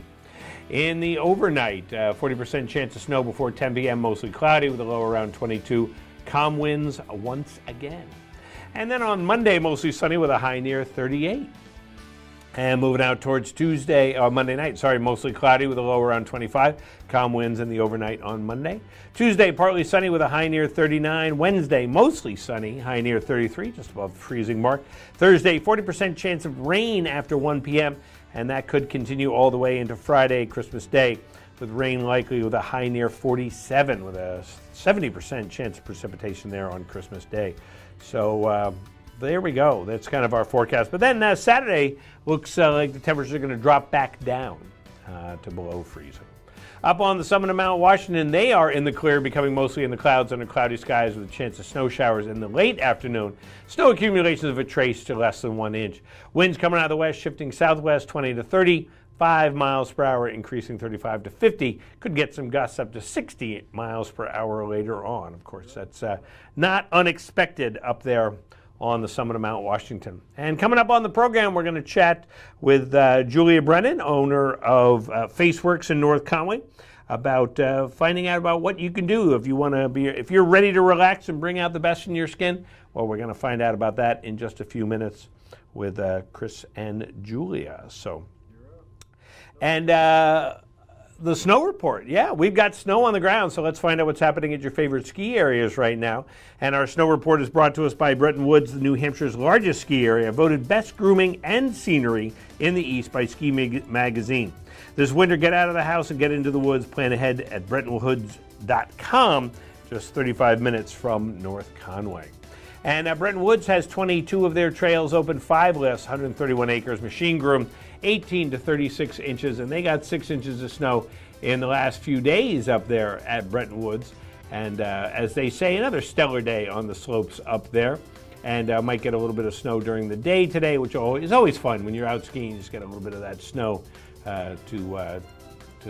In the overnight, 40% chance of snow before 10 p.m. Mostly cloudy with a low around 22. Calm winds once again. And then on Monday, mostly sunny with a high near 38. And moving out towards Monday night, mostly cloudy with a low around 25. Calm winds in the overnight on Monday. Tuesday, partly sunny with a high near 39. Wednesday, mostly sunny, high near 33, just above the freezing mark. Thursday, 40% chance of rain after 1 p.m., and that could continue all the way into Friday, Christmas Day, with rain likely with a high near 47, with a 70% chance of precipitation there on Christmas Day. So, there we go. That's kind of our forecast. But then Saturday looks like the temperatures are going to drop back down to below freezing. Up on the summit of Mount Washington, they are in the clear, becoming mostly in the clouds under cloudy skies with a chance of snow showers in the late afternoon. Snow accumulations of a trace to less than 1 inch. Winds coming out of the west, shifting southwest 20 to 35 miles per hour, increasing 35 to 50. Could get some gusts up to 60 miles per hour later on. Of course, that's not unexpected up there on the summit of Mount Washington. And coming up on the program, we're going to chat with Julia Brennan, owner of Faceworks in North Conway, about finding out about what you can do if you're ready to relax and bring out the best in your skin. Well, we're going to find out about that in just a few minutes with Chris and Julia. And the snow report. Yeah, we've got snow on the ground, so let's find out what's happening at your favorite ski areas right now. And our snow report is brought to us by Bretton Woods, New Hampshire's largest ski area, voted best grooming and scenery in the East by Ski Magazine. This winter, get out of the house and get into the woods. Plan ahead at BrettonWoods.com, just 35 minutes from North Conway. And Bretton Woods has 22 of their trails open, 5 lifts, 131 acres, machine groomed, 18 to 36 inches, and they got 6 inches of snow in the last few days up there at Bretton Woods. And as they say, another stellar day on the slopes up there. And might get a little bit of snow during the day today, which is always fun. When you're out skiing, you just get a little bit of that snow to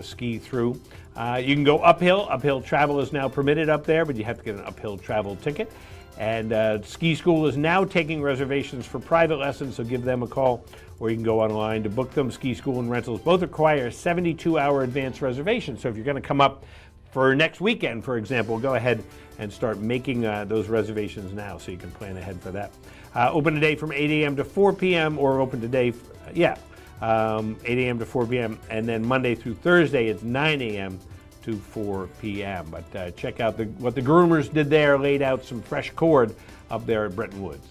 ski through. You can go uphill. Uphill travel is now permitted up there, but you have to get an uphill travel ticket. And Ski School is now taking reservations for private lessons, so give them a call, or you can go online to book them. Ski School and rentals both require a 72-hour advance reservation. So if you're going to come up for next weekend, for example, go ahead and start making those reservations now so you can plan ahead for that. Open today from 8 a.m. to 4 p.m. or open today, 8 a.m. to 4 p.m. And then Monday through Thursday, it's 9 a.m. to 4 p.m. But check out what the groomers did there, laid out some fresh cord up there at Bretton Woods.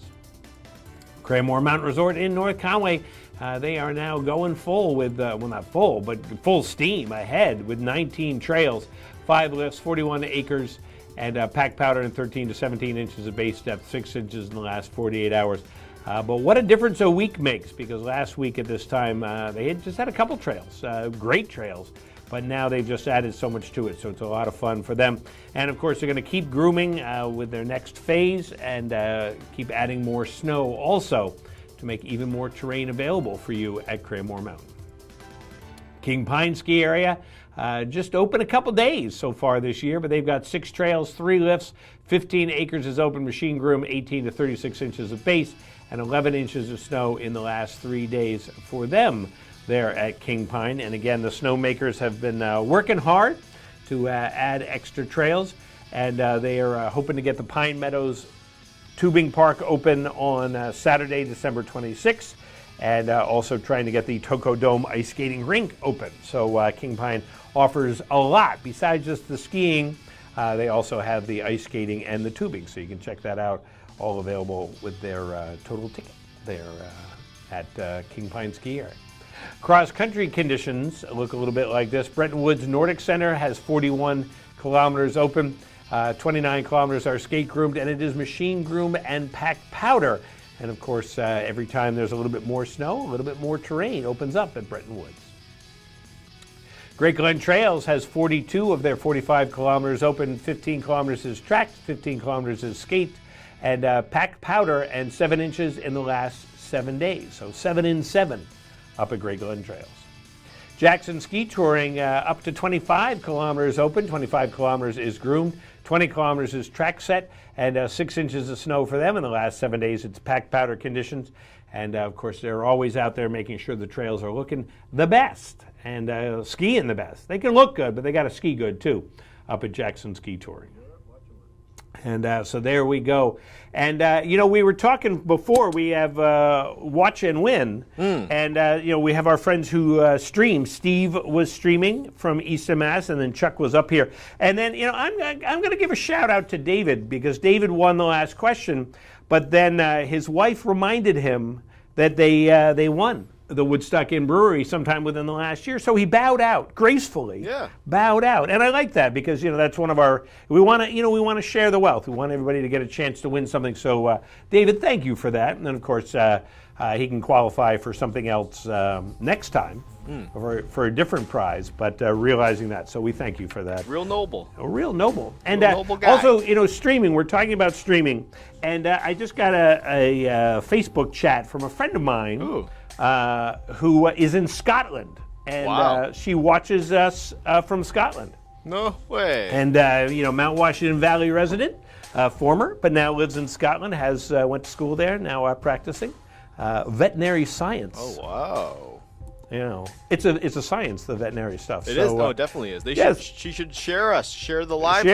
Cranmore Mountain Resort in North Conway, they are now going full with, well, not full, but full steam ahead with 19 trails, 5 lifts, 41 acres, and packed powder and 13 to 17 inches of base depth, 6 inches in the last 48 hours. But what a difference a week makes, because last week at this time they had just had a couple trails, great trails, but now they've just added so much to it, so it's a lot of fun for them. And of course, they're going to keep grooming with their next phase and keep adding more snow also to make even more terrain available for you at Cranmore Mountain. King Pine Ski Area just open a couple days so far this year, but they've got 6 trails, 3 lifts, 15 acres is open, machine groom, 18 to 36 inches of base, and 11 inches of snow in the last 3 days for them there at King Pine. And again, the snowmakers have been working hard to add extra trails, and they are hoping to get the Pine Meadows Tubing Park open on Saturday, December 26th, and also trying to get the Toco Dome ice skating rink open. So King Pine offers a lot. Besides just the skiing, they also have the ice skating and the tubing, so you can check that out, all available with their total ticket there at King Pine Ski Area. Cross-country conditions look a little bit like this. Bretton Woods Nordic Center has 41 kilometers open. 29 kilometers are skate groomed, and it is machine groomed and packed powder. And of course, every time there's a little bit more snow, a little bit more terrain opens up at Bretton Woods. Great Glen Trails has 42 of their 45 kilometers open. 15 kilometers is tracked, 15 kilometers is skate, and packed powder, and 7 inches in the last 7 days. So 7 in 7 up at Great Glen Trails. Jackson Ski Touring up to 25 kilometers open. 25 kilometers is groomed. 20 kilometers is track set, and 6 inches of snow for them in the last 7 days. It's packed powder conditions. And of course, they're always out there making sure the trails are looking the best and skiing the best. They can look good, but they got to ski good too up at Jackson Ski Touring. And so there we go. And, we were talking before, we have Watch and Win. And, we have our friends who stream. Steve was streaming from Easton, Mass, and then Chuck was up here. And then, I'm going to give a shout out to David, because David won the last question, but then his wife reminded him that they won the Woodstock Inn Brewery sometime within the last year. So he bowed out gracefully. Yeah. Bowed out. And I like that, because, that's one of our, we want to share the wealth. We want everybody to get a chance to win something. So, David, thank you for that. And then, of course, he can qualify for something else next time for a different prize, but realizing that. So we thank you for that. Real noble. Real noble. And noble guy. Also, streaming. We're talking about streaming. And I just got a Facebook chat from a friend of mine. Ooh. Who is in Scotland, and she watches us from Scotland. No way. And Mount Washington Valley resident, former, but now lives in Scotland. Went to school there. Now practicing veterinary science. Oh wow. It's a science, the veterinary stuff. It is. No, it definitely is. She should share the live.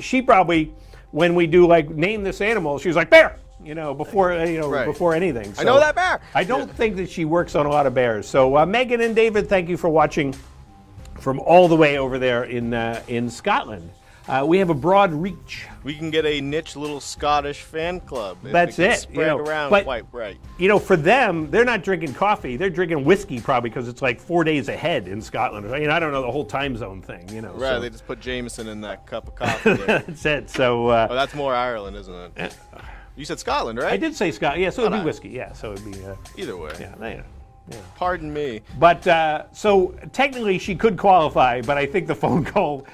She probably, when we do name this animal, she's like bear. Before anything. So I know that bear. I don't think that she works on a lot of bears. So Megan and David, thank you for watching from all the way over there in Scotland. We have a broad reach. We can get a niche little Scottish fan club. That's it. Spread around quite right. For them, they're not drinking coffee. They're drinking whiskey probably, because it's 4 days ahead in Scotland. I don't know the whole time zone thing. Right. So. They just put Jameson in that cup of coffee. That's it. So. That's more Ireland, isn't it? You said Scotland, right? I did say Scotland. Yeah, so it'd be whiskey. Yeah, so it'd be... Either way. Yeah. Pardon me. But, so technically she could qualify, but I think the phone call...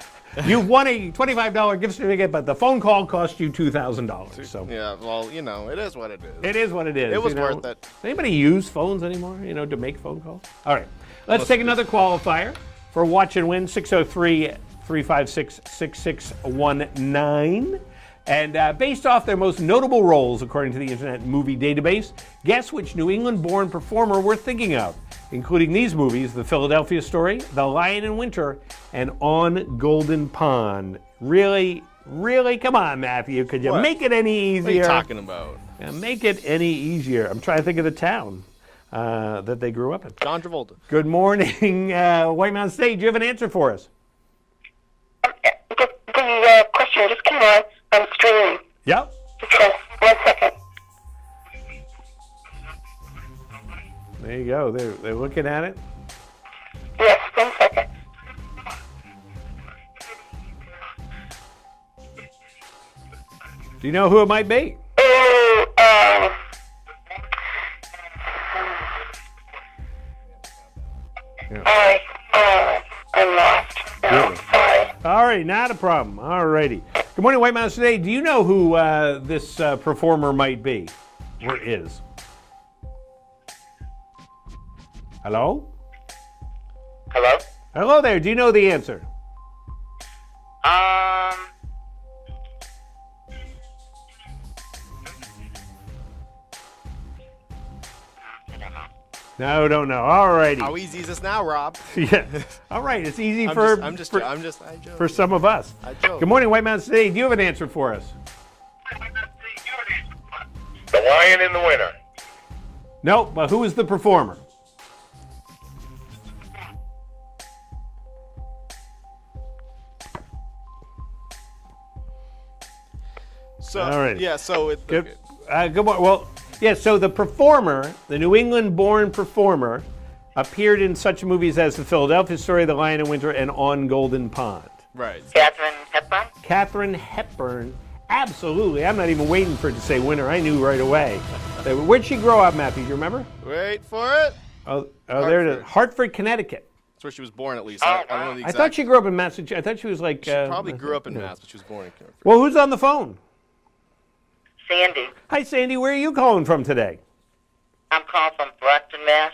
You've won a $25 gift certificate, but the phone call cost you $2,000. So. Yeah, well, it is what it is. It is what it is. It was worth it. Does anybody use phones anymore, to make phone calls? All right. Let's take another qualifier for Watch and Win, 603-356-6619. And based off their most notable roles, according to the Internet Movie Database, guess which New England-born performer we're thinking of, including these movies, The Philadelphia Story, The Lion in Winter, and On Golden Pond. Really, come on, Matthew. Could you make it any easier? What are you talking about? Yeah, make it any easier. I'm trying to think of the town that they grew up in. John Travolta. Good morning, White Mountain State. Do you have an answer for us? The question just came on. I'm streaming. Yep. Okay, 1 second. There you go. They're looking at it. Yes, 1 second. Do you know who it might be? right, not a problem. All righty. Good morning, White Mountains Today. Do you know who this performer might be or is? Hello? Hello? Hello there. Do you know the answer? No, don't know. All righty. How easy is this now, Rob? Yeah. All right. It's easy I joke. for some of us. I joke. Good morning, White Mountains Today. Do you have an answer for us? The Lion in the Winter. No, but who is the performer? So, all right. yeah, so it's good. Good morning. Well, yeah, so the performer, the New England-born performer, appeared in such movies as The Philadelphia Story, The Lion in Winter, and On Golden Pond. Right. Katharine Hepburn? Katharine Hepburn. Absolutely. I'm not even waiting for it to say winter. I knew right away. Where'd she grow up, Matthew? Do you remember? Wait for it. Oh, there it is. Hartford, Connecticut. That's where she was born, at least. I don't know the exact. I thought she grew up in Massachusetts. I thought she was like... She probably grew up in Mass, but she was born in Connecticut. Well, who's on the phone? Sandy. Hi, Sandy. Where are you calling from today? I'm calling from Brockton, Mass.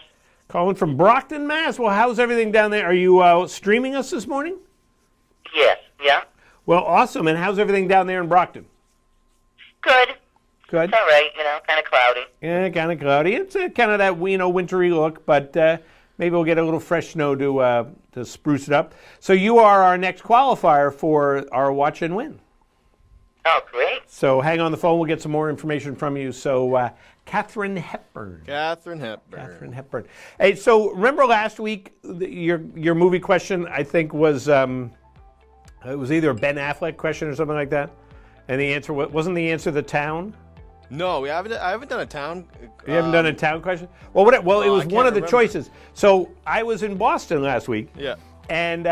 Calling from Brockton, Mass. Well, how's everything down there? Are you streaming us this morning? Yes. Yeah. Well, awesome. And how's everything down there in Brockton? Good. Good. It's all right, kind of cloudy. Yeah, kind of cloudy. It's kind of that wintry look, but maybe we'll get a little fresh snow to spruce it up. So you are our next qualifier for our Watch and Win. Oh, great. So hang on the phone. We'll get some more information from you. So Katharine Hepburn. Katharine Hepburn. Hey, so remember last week your movie question, I think, was it was either a Ben Affleck question or something like that? And the answer wasn't the answer The Town? No, I haven't done a town. You haven't done a town question? Well, it was one of the choices. So I was in Boston last week. Yeah. And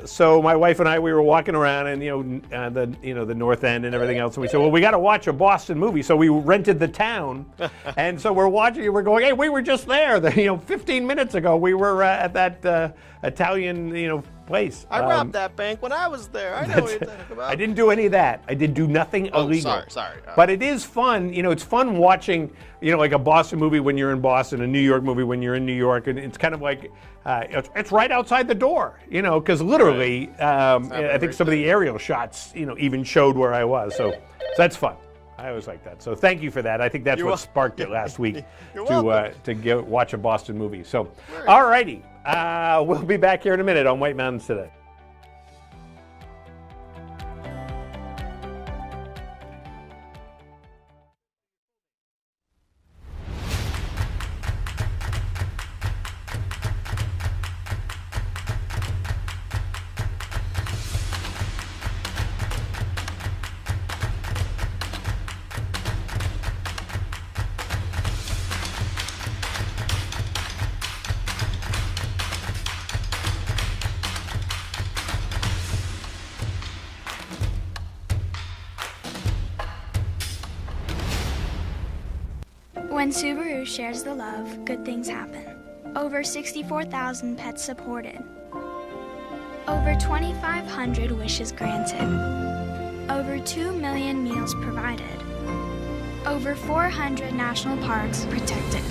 so my wife and I, we were walking around, and the North End and everything else. And we said, well, we got to watch a Boston movie. So we rented The Town, and so we're watching it. We're going, hey, we were just there. 15 minutes ago, we were at that Italian place. I robbed that bank when I was there. I know what you're talking about. I didn't do any of that. I did do nothing illegal. Sorry. But it is fun. It's fun watching, like a Boston movie when you're in Boston, a New York movie when you're in New York, and it's kind of like it's right outside the door, because literally, I think some of the aerial shots, even showed where I was. So that's fun. I always like that. So thank you for that. I think that's what sparked it last week to watch a Boston movie. So, all righty. We'll be back here in a minute on White Mountains Today. When Subaru shares the love, good things happen. Over 64,000 pets supported. Over 2,500 wishes granted. Over 2 million meals provided. Over 400 national parks protected.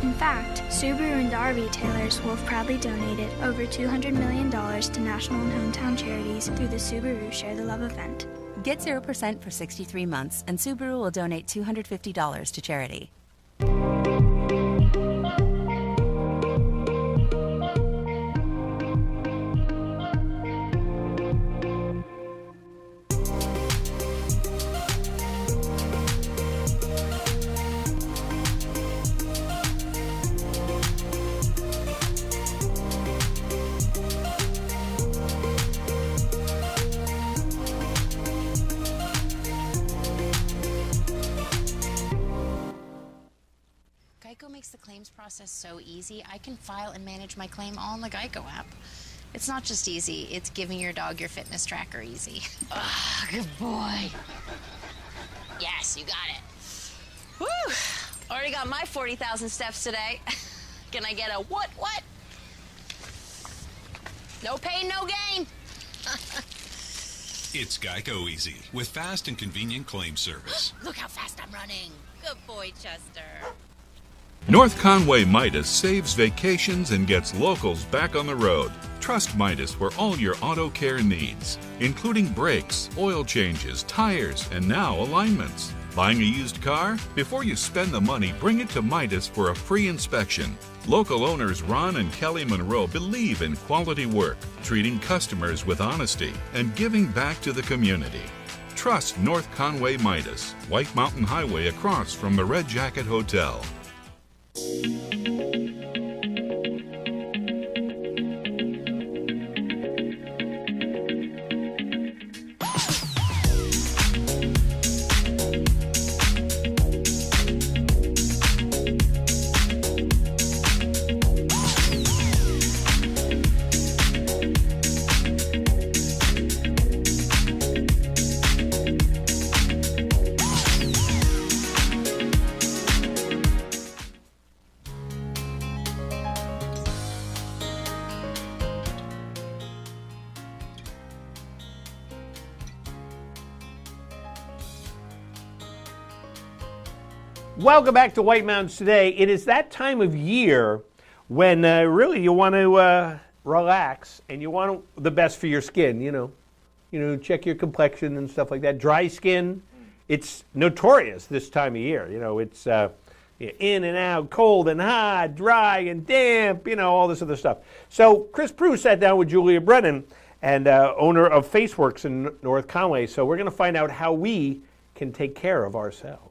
In fact, Subaru and our retailers will have proudly donated over $200 million to national and hometown charities through the Subaru Share the Love event. Get 0% for 63 months, and Subaru will donate $250 to charity. Geico makes the claims process so easy. I can file and manage my claim all in the Geico app. It's not just easy, it's giving your dog your fitness tracker easy. Ah, good boy. Yes, you got it. Woo! Already got my 40,000 steps today. Can I get a what? No pain, no gain. It's Geico Easy with fast and convenient claim service. Look how fast I'm running. Good boy, Chester. North Conway Midas saves vacations and gets locals back on the road. Trust Midas for all your auto care needs, including brakes, oil changes, tires, and now alignments. Buying a used car? Before you spend the money, bring it to Midas for a free inspection. Local owners Ron and Kelly Monroe believe in quality work, treating customers with honesty, and giving back to the community. Trust North Conway Midas, White Mountain Highway across from the Red Jacket Hotel. Welcome back to White Mountains Today. It is that time of year when really you want to relax and you want the best for your skin, you know, check your complexion and stuff like that. Dry skin, it's notorious this time of year. You know, it's in and out, cold and hot, dry and damp, all this other stuff. So Chris Prue sat down with Julia Brennan, and owner of FaceWorks in North Conway. So we're going to find out how we can take care of ourselves.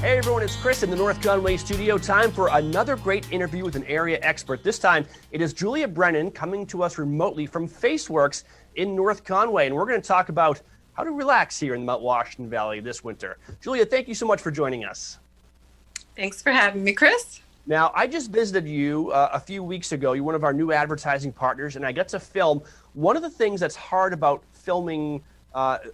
Hey everyone, it's Chris in the North Conway studio. Time for another great interview with an area expert. This time, it is Julia Brennan coming to us remotely from FaceWorks in North Conway. And we're going to talk about how to relax here in the Mount Washington Valley this winter. Julia, thank you so much for joining us. Thanks for having me, Chris. Now, I just visited you a few weeks ago. You're one of our new advertising partners, and I got to film. One of the things that's hard about filming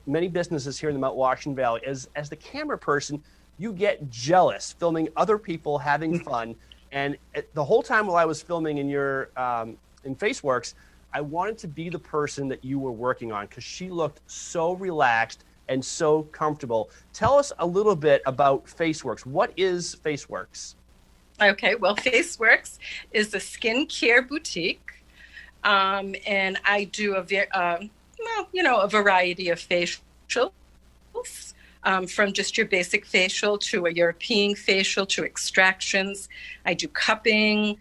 many businesses here in the Mount Washington Valley is, as the camera person, you get jealous filming other people having fun. And the whole time while I was filming in your in FaceWorks, I wanted to be the person that you were working on because she looked so relaxed and so comfortable. Tell us a little bit about FaceWorks. What is FaceWorks? Okay, well, FaceWorks is a skincare boutique, and I do a variety of facials. From just your basic facial to a European facial to extractions. I do cupping.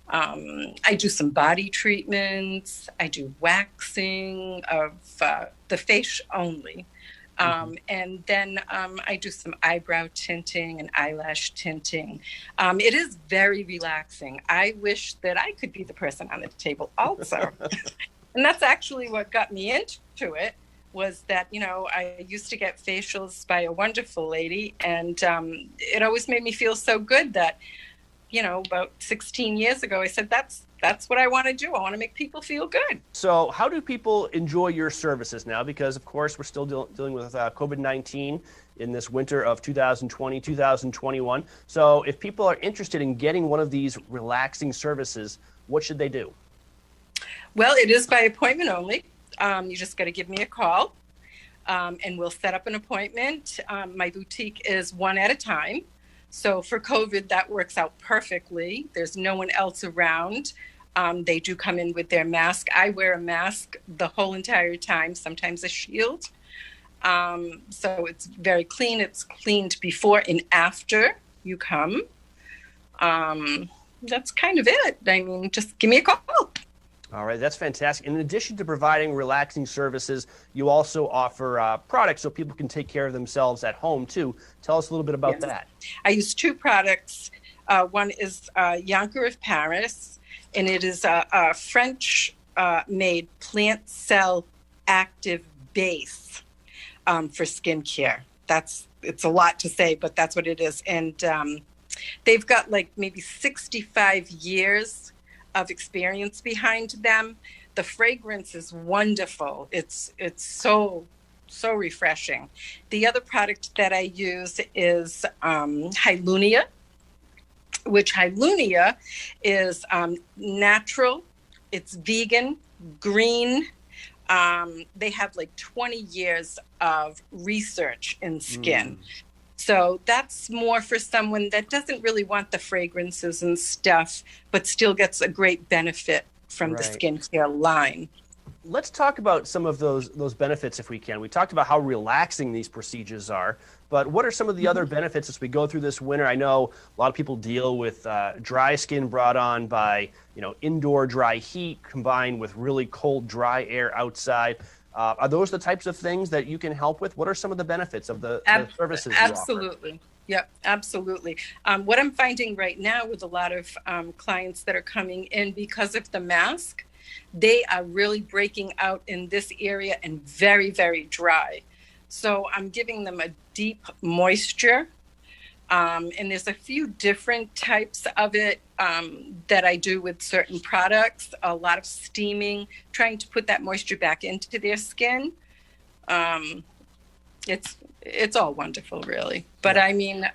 I do some body treatments. I do waxing of the face only. And then I do some eyebrow tinting and eyelash tinting. It is very relaxing. I wish that I could be the person on the table also. And that's actually what got me into it. Was that, I used to get facials by a wonderful lady, and it always made me feel so good that, about 16 years ago, I said, that's what I want to do. I want to make people feel good. So how do people enjoy your services now? Because, of course, we're still dealing with COVID-19 in this winter of 2020, 2021. So if people are interested in getting one of these relaxing services, what should they do? Well, it is by appointment only. You just got to give me a call, and we'll set up an appointment. My boutique is one at a time. So for COVID, that works out perfectly. There's no one else around. They do come in with their mask. I wear a mask the whole entire time, sometimes a shield. So it's very clean. It's cleaned before and after you come. That's kind of it. I mean, just give me a call. All right, that's fantastic. In addition to providing relaxing services, you also offer products so people can take care of themselves at home, too. Tell us a little bit about that. I use two products. One is Yonker of Paris, and it is a French-made plant cell active base for skincare. It's a lot to say, but that's what it is. And they've got like maybe 65 years of experience behind them. The fragrance is wonderful. It's so refreshing. The other product that I use is Hylunia, which Hylunia is natural It's vegan, green. They have like 20 years of research in skin. So that's more for someone that doesn't really want the fragrances and stuff, but still gets a great benefit from the skincare line. Let's talk about some of those benefits if we can. We talked about how relaxing these procedures are, but what are some of the other benefits as we go through this winter? I know a lot of people deal with dry skin brought on by indoor dry heat combined with really cold, dry air outside. Are those the types of things that you can help with? What are some of the benefits of the services you offer? Absolutely. Yep, absolutely. What I'm finding right now with a lot of clients that are coming in because of the mask, they are really breaking out in this area and very, very dry. So I'm giving them a deep moisture. And there's a few different types of it that I do with certain products, a lot of steaming, trying to put that moisture back into their skin. It's all wonderful, really. But I mean,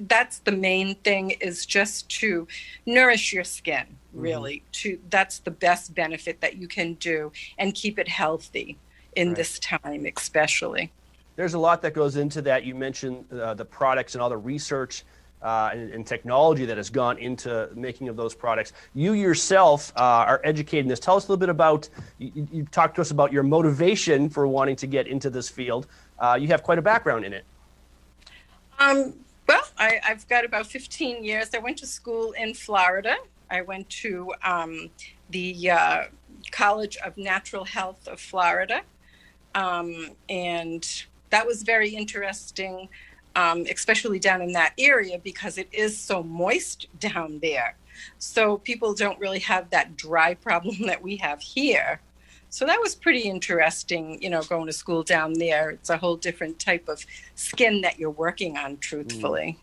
that's the main thing, is just to nourish your skin, really. That's the best benefit that you can do, and keep it healthy in this time, especially. There's a lot that goes into that. You mentioned the products and all the research and technology that has gone into making of those products. You yourself are educated in this. Tell us a little bit about, you talked to us about your motivation for wanting to get into this field. You have quite a background in it. Well, I've got about 15 years. I went to school in Florida. I went to the College of Natural Health of Florida. And that was very interesting, especially down in that area, because it is so moist down there. So people don't really have that dry problem that we have here. So that was pretty interesting, going to school down there. It's a whole different type of skin that you're working on, truthfully.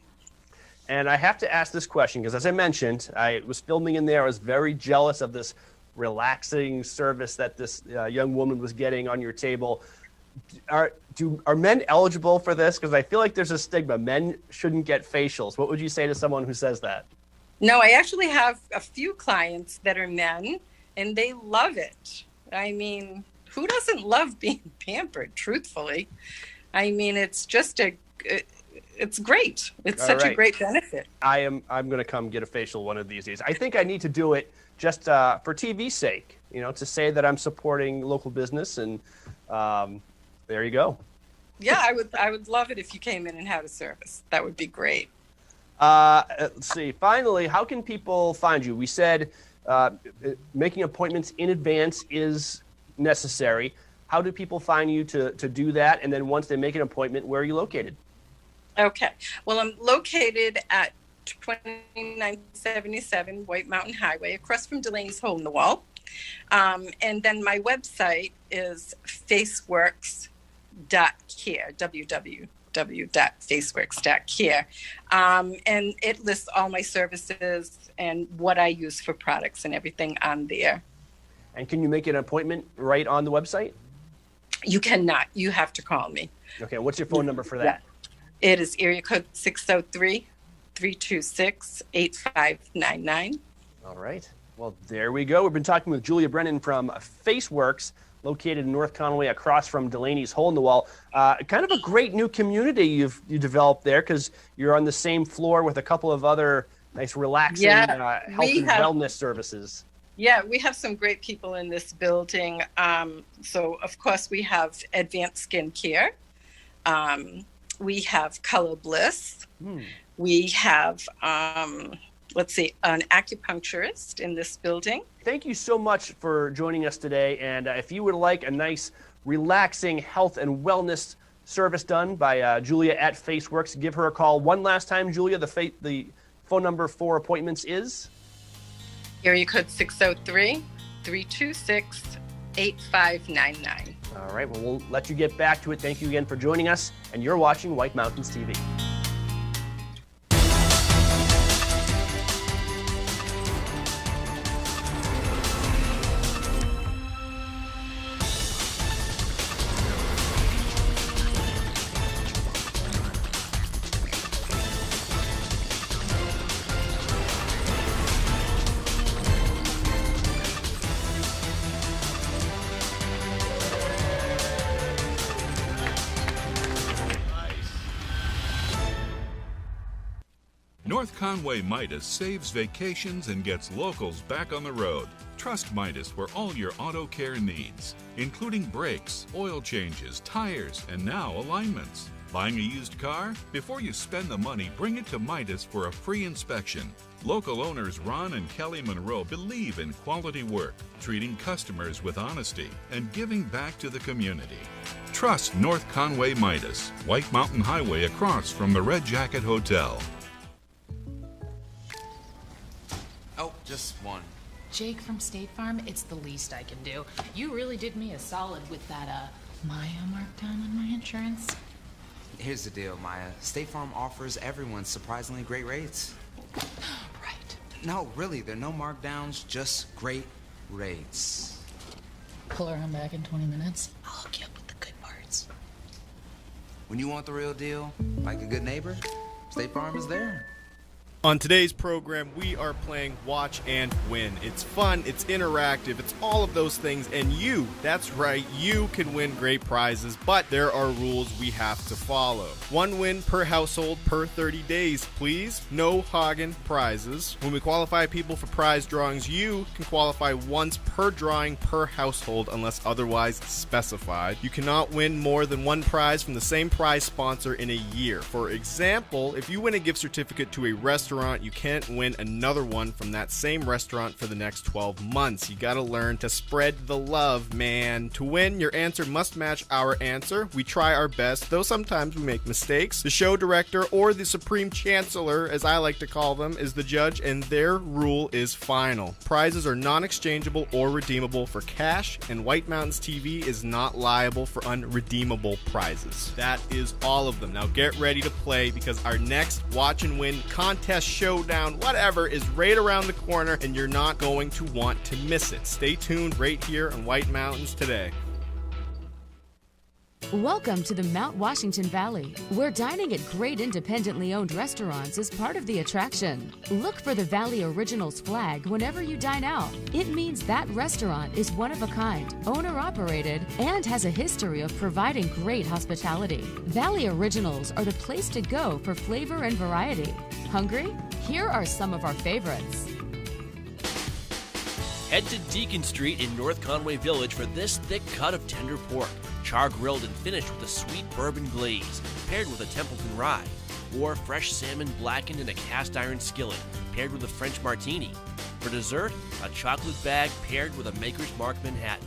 And I have to ask this question because, as I mentioned, I was filming in there. I was very jealous of this relaxing service that this young woman was getting on your table. Are men eligible for this? Because I feel like there's a stigma. Men shouldn't get facials. What would you say to someone who says that? No, I actually have a few clients that are men, and they love it. I mean, who doesn't love being pampered, truthfully? I mean, it's just it's great. It's such a great benefit. I'm going to come get a facial one of these days. I think I need to do it just for TV's sake, to say that I'm supporting local business, and there you go. Yeah, I would love it if you came in and had a service. That would be great. Let's see. Finally, how can people find you? We said making appointments in advance is necessary. How do people find you to do that? And then once they make an appointment, where are you located? Okay. Well, I'm located at 2977 White Mountain Highway, across from Delaney's Hole in the Wall. And then my website is faceworks.care, www.faceworks.care. And it lists all my services and what I use for products and everything on there. And can you make an appointment right on the website? You cannot. You have to call me. Okay. What's your phone number for that? It is area code 603-326-8599. All right. Well, there we go. We've been talking with Julia Brennan from FaceWorks, located in North Conway, across from Delaney's Hole in the Wall. Kind of a great new community you developed there, because you're on the same floor with a couple of other nice, relaxing health and wellness services. Yeah, we have some great people in this building. So, of course, we have advanced skincare. We have Color Bliss. We have, an acupuncturist in this building. Thank you so much for joining us today. And if you would like a nice, relaxing health and wellness service done by Julia at FaceWorks, give her a call. One last time, Julia, the phone number for appointments is? Area code 603-326-8599. All right, well, we'll let you get back to it. Thank you again for joining us, and you're watching White Mountains TV. North Conway Midas saves vacations and gets locals back on the road. Trust Midas for all your auto care needs, including brakes, oil changes, tires, and now alignments. Buying a used car? Before you spend the money, bring it to Midas for a free inspection. Local owners Ron and Kelly Monroe believe in quality work, treating customers with honesty, and giving back to the community. Trust North Conway Midas, White Mountain Highway across from the Red Jacket Hotel. Oh, just one. Jake from State Farm, it's the least I can do. You really did me a solid with that, Maya markdown on my insurance. Here's the deal, Maya. State Farm offers everyone surprisingly great rates. Right. No, really, there are no markdowns, just great rates. Pull around back in 20 minutes. I'll hook you up with the good parts. When you want the real deal, like a good neighbor, State Farm is there. On today's program, we are playing Watch and Win. It's fun, it's interactive, it's all of those things, and you, that's right, you can win great prizes, but there are rules we have to follow. 1 win per household per 30 days, please. No Hagen prizes. When we qualify people for prize drawings, you can qualify once per drawing per household unless otherwise specified. You cannot win more than 1 prize from the same prize sponsor in a year. For example, if you win a gift certificate to a restaurant, you can't win another one from that same restaurant for the next 12 months. You gotta learn to spread the love, man. To win, your answer must match our answer. We try our best, though sometimes we make mistakes. The show director, or the Supreme Chancellor, as I like to call them, is the judge, and their rule is final. Prizes are non-exchangeable or redeemable for cash, and White Mountains TV is not liable for unredeemable prizes. That is all of them. Now get ready to play, because our next Watch and Win contest, showdown, whatever, is right around the corner, and you're not going to want to miss it. Stay tuned right here on White Mountains Today. Welcome to the Mount Washington Valley, where dining at great independently owned restaurants is part of the attraction. Look for the Valley Originals flag whenever you dine out. It means that restaurant is one of a kind, owner-operated, and has a history of providing great hospitality. Valley Originals are the place to go for flavor and variety. Hungry? Here are some of our favorites. Head to Deacon Street in North Conway Village for this thick cut of tender pork, char-grilled and finished with a sweet bourbon glaze, paired with a Templeton rye, or fresh salmon blackened in a cast-iron skillet, paired with a French martini. For dessert, a chocolate bag paired with a Maker's Mark Manhattan.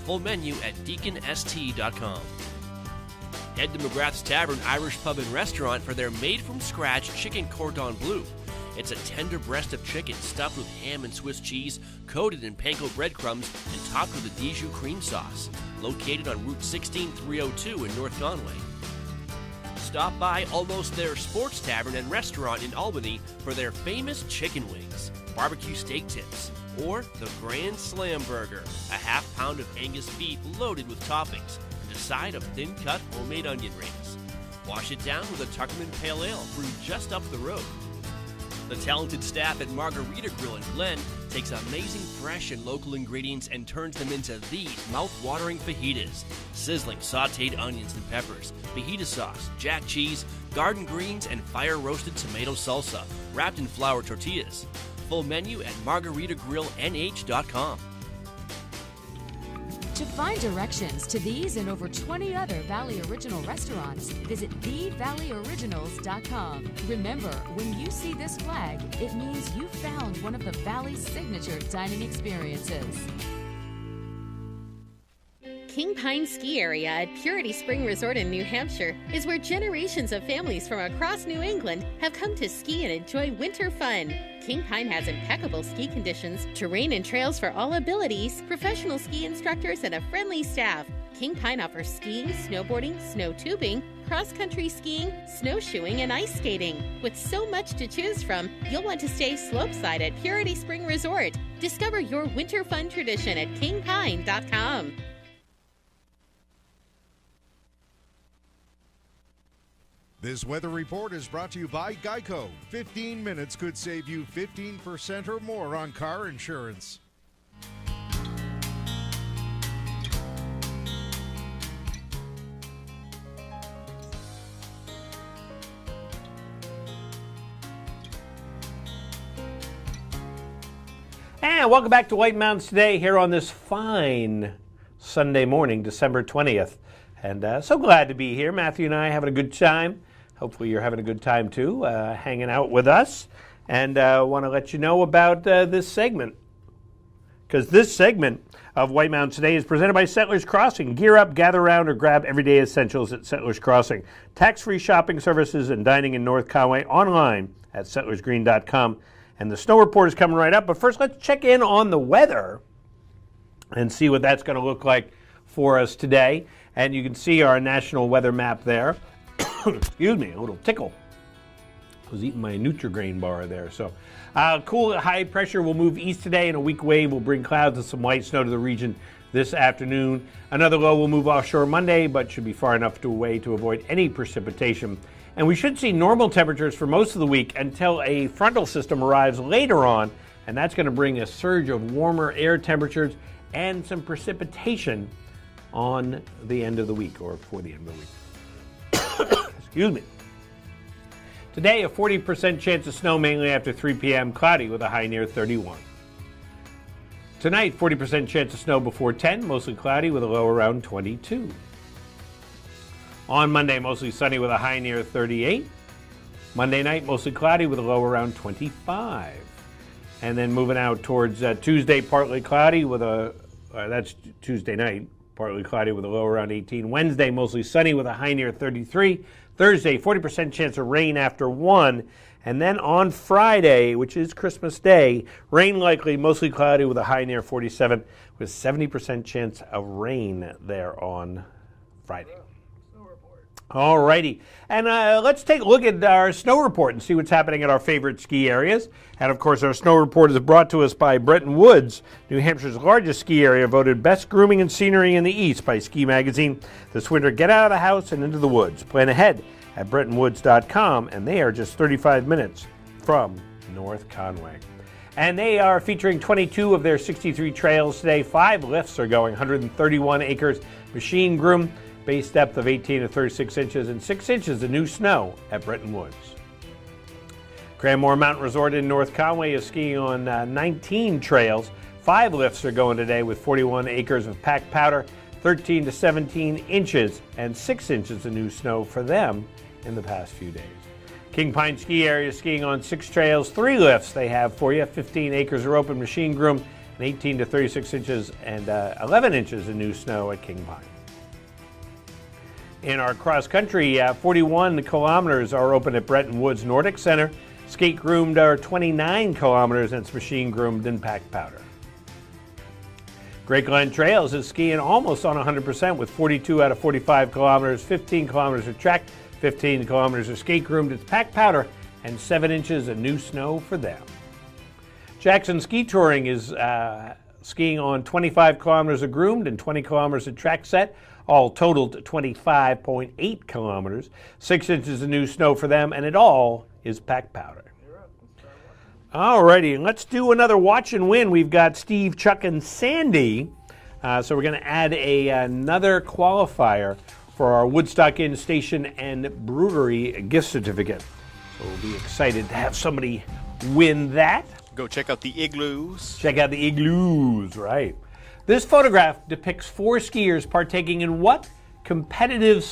Full menu at deaconst.com. Head to McGrath's Tavern Irish Pub and Restaurant for their made-from-scratch chicken cordon bleu. It's a tender breast of chicken stuffed with ham and Swiss cheese, coated in panko breadcrumbs, and topped with a Dijon cream sauce. Located on Route 16302 in North Conway. Stop by Almost There Sports Tavern and Restaurant in Albany for their famous chicken wings, barbecue steak tips, or the Grand Slam Burger, a half pound of Angus beef loaded with toppings, and a side of thin-cut homemade onion rings. Wash it down with a Tuckerman Pale Ale brewed just up the road. The talented staff at Margarita Grill in Glen takes amazing fresh and local ingredients and turns them into these mouth-watering fajitas. Sizzling sauteed onions and peppers, fajita sauce, jack cheese, garden greens, and fire-roasted tomato salsa, wrapped in flour tortillas. Full menu at margaritagrilLNH.com. To find directions to these and over 20 other Valley Original restaurants, visit thevalleyoriginals.com. Remember, when you see this flag, it means you found one of the Valley's signature dining experiences. King Pine Ski Area at Purity Spring Resort in New Hampshire is where generations of families from across New England have come to ski and enjoy winter fun. King Pine has impeccable ski conditions, terrain and trails for all abilities, professional ski instructors, and a friendly staff. King Pine offers skiing, snowboarding, snow tubing, cross-country skiing, snowshoeing, and ice skating. With so much to choose from, you'll want to stay slopeside at Purity Spring Resort. Discover your winter fun tradition at kingpine.com. This weather report is brought to you by Geico. 15 minutes could save you 15% or more on car insurance. And welcome back to White Mountains Today here on this fine Sunday morning, December 20th. And so glad to be here. Matthew and I having a good time. Hopefully you're having a good time too, hanging out with us. And want to let you know about this segment. Because this segment of White Mountains Today is presented by Settlers Crossing. Gear up, gather around, or grab everyday essentials at Settlers Crossing. Tax-free shopping services and dining in North Conway online at settlersgreen.com. And the snow report is coming right up. But first, let's check in on the weather and see what that's going to look like for us today. And you can see our national weather map there. Excuse me, a little tickle. I was eating my Nutri-Grain bar there. So cool high pressure will move east today, and a weak wave will bring clouds and some light snow to the region this afternoon. Another low will move offshore Monday, but should be far enough away to avoid any precipitation. And we should see normal temperatures for most of the week until a frontal system arrives later on, and that's going to bring a surge of warmer air temperatures and some precipitation on the end of the week, or for the end of the week. Excuse me. Today, a 40% chance of snow mainly after 3 p.m., cloudy with a high near 31. Tonight, 40% chance of snow before 10, mostly cloudy with a low around 22. On Monday, mostly sunny with a high near 38. Monday night, mostly cloudy with a low around 25. And then moving out towards Tuesday, partly cloudy with that's Tuesday night, partly cloudy with a low around 18. Wednesday, mostly sunny with a high near 33. Thursday, 40% chance of rain after 1. And then on Friday, which is Christmas Day, rain likely, mostly cloudy with a high near 47, with 70% chance of rain there on Friday. All righty. And let's take a look at our snow report and see what's happening at our favorite ski areas. And, of course, our snow report is brought to us by Bretton Woods, New Hampshire's largest ski area, voted Best Grooming and Scenery in the East by Ski Magazine. This winter, get out of the house and into the woods. Plan ahead at BrettonWoods.com, and they are just 35 minutes from North Conway. And they are featuring 22 of their 63 trails today. 5 lifts are going, 131 acres, machine groom, base depth of 18 to 36 inches, and 6 inches of new snow at Bretton Woods. Cranmore Mountain Resort in North Conway is skiing on 19 trails. 5 lifts are going today with 41 acres of packed powder, 13 to 17 inches, and 6 inches of new snow for them in the past few days. King Pine Ski Area is skiing on 6 trails. 3 lifts they have for you. 15 acres are open, machine groom, and 18 to 36 inches and 11 inches of new snow at King Pine. In our cross country, 41 kilometers are open at Bretton Woods Nordic Center. Skate groomed are 29 kilometers, and it's machine groomed and packed powder. Great Glen Trails is skiing almost on 100% with 42 out of 45 kilometers, 15 kilometers of track, 15 kilometers of skate groomed, it's packed powder, and 7 inches of new snow for them. Jackson Ski Touring is skiing on 25 kilometers of groomed and 20 kilometers of track set, all totaled 25.8 kilometers, 6 inches of new snow for them, and it all is packed powder. All righty, let's do another watch and win. We've got Steve, Chuck, and Sandy. So we're going to add another qualifier for our Woodstock Inn Station and Brewery gift certificate. So we'll be excited to have somebody win that. Go check out the igloos. Check out the igloos, right. This photograph depicts 4 skiers partaking in what competitive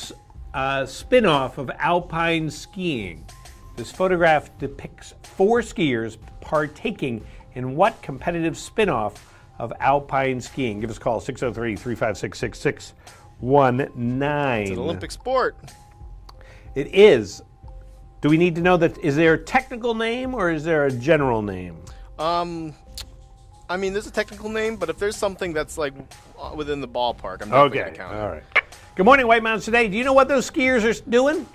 spin-off of alpine skiing? This photograph depicts 4 skiers partaking in what competitive spin-off of alpine skiing? Give us a call, 603-356-6619. It's an Olympic sport. It is. Do we need to know that? Is there a technical name or is there a general name? I mean, there's a technical name, but if there's something that's like within the ballpark, I'm definitely going to count it. All right. Good morning, White Mountains Today. Do you know what those skiers are doing?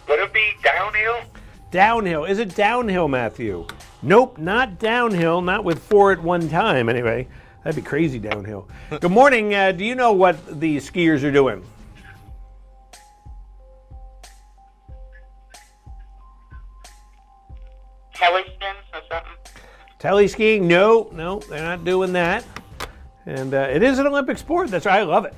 Would it be downhill? Downhill. Is it downhill, Matthew? Nope, not downhill. Not with 4 at one time, anyway. That'd be crazy downhill. Good morning. Do you know what the skiers are doing? Telly spins or something? Telly skiing? No, they're not doing that. And it is an Olympic sport. That's right. I love it.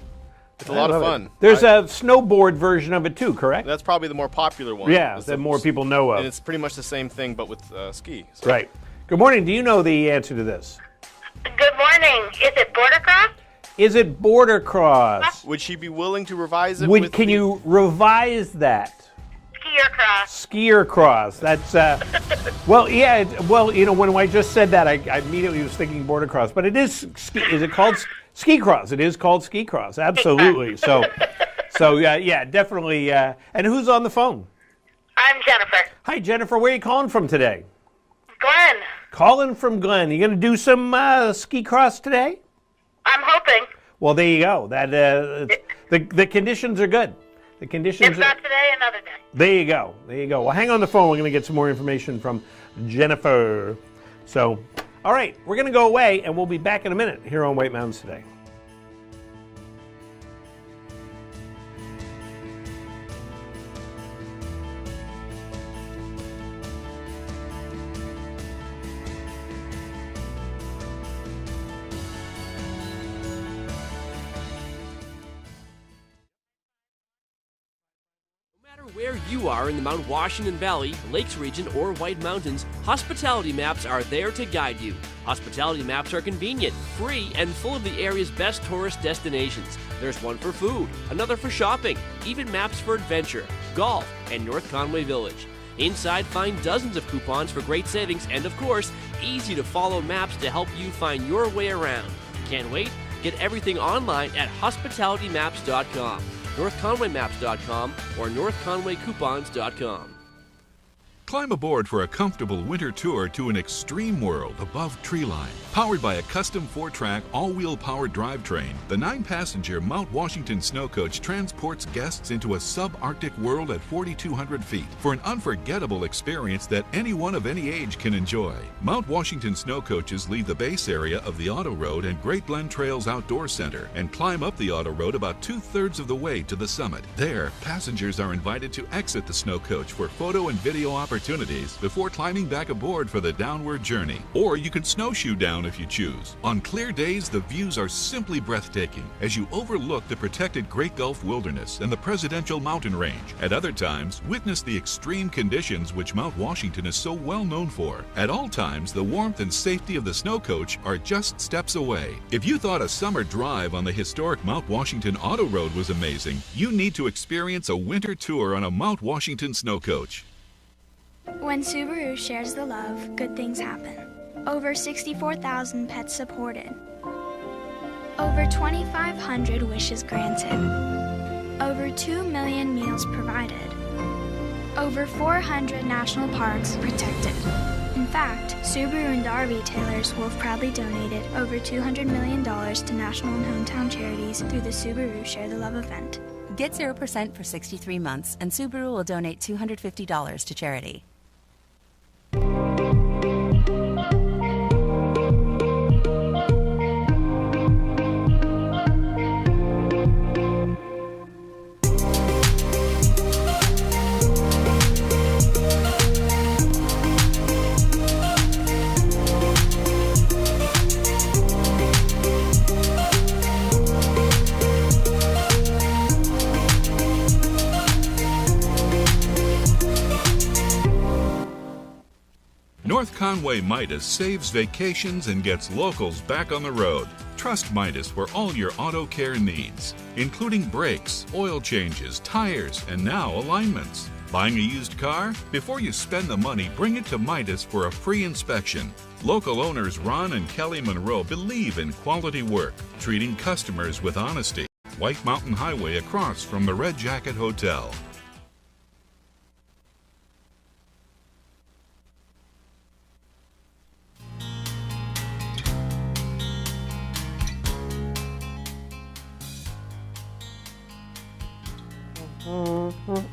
It's a lot of fun. There's a snowboard version of it too, correct? That's probably the more popular one. Yeah, that more people know of. And it's pretty much the same thing, but with ski. So. Right. Good morning. Do you know the answer to this? Good morning. Is it border cross? Is it border cross? Would she be willing to revise it? Can you revise that? Skier cross. Skier cross. That's well, yeah. Well, you know, when I just said that, I immediately was thinking border cross, but it is. Is it called ski cross? It is called ski cross. Absolutely. So yeah, definitely. And who's on the phone? I'm Jennifer. Hi, Jennifer. Where are you calling from today? Glenn. Calling from Glen. You going to do some ski cross today? I'm hoping. Well, there you go. That the conditions are good. The conditions. If not today, another day. There you go. There you go. Well, hang on the phone. We're going to get some more information from Jennifer. So, all right, we're going to go away, and we'll be back in a minute here on White Mountains Today. Where you are in the Mount Washington Valley, Lakes region, or White Mountains, Hospitality Maps are there to guide you. Hospitality Maps are convenient, free, and full of the area's best tourist destinations. There's one for food, another for shopping, even maps for adventure, golf, and North Conway Village. Inside, find dozens of coupons for great savings and, of course, easy-to-follow maps to help you find your way around. Can't wait? Get everything online at hospitalitymaps.com. NorthConwayMaps.com or NorthConwayCoupons.com. Climb aboard for a comfortable winter tour to an extreme world above treeline. Powered by a custom 4-track, all-wheel powered drivetrain, the 9-passenger Mount Washington Snow Coach transports guests into a subarctic world at 4,200 feet for an unforgettable experience that anyone of any age can enjoy. Mount Washington Snow Coaches leave the base area of the Auto Road and Great Glen Trails Outdoor Center and climb up the Auto Road about 2/3 of the way to the summit. There, passengers are invited to exit the Snow Coach for photo and video opportunities before climbing back aboard for the downward journey. Or you can snowshoe down if you choose. On clear days, the views are simply breathtaking as you overlook the protected Great Gulf Wilderness and the Presidential Mountain Range. At other times, witness the extreme conditions which Mount Washington is so well known for. At all times, the warmth and safety of the Snow Coach are just steps away. If you thought a summer drive on the historic Mount Washington Auto Road was amazing, you need to experience a winter tour on a Mount Washington Snow Coach. When Subaru shares the love, good things happen. Over 64,000 pets supported. Over 2,500 wishes granted. Over 2 million meals provided. Over 400 national parks protected. In fact, Subaru and our retailers will have proudly donated over $200 million to national and hometown charities through the Subaru Share the Love event. Get 0% for 63 months, and Subaru will donate $250 to charity. North Conway Midas saves vacations and gets locals back on the road. Trust Midas for all your auto care needs, including brakes, oil changes, tires, and now alignments. Buying a used car? Before you spend the money, bring it to Midas for a free inspection. Local owners Ron and Kelly Monroe believe in quality work, treating customers with honesty. White Mountain Highway across from the Red Jacket Hotel.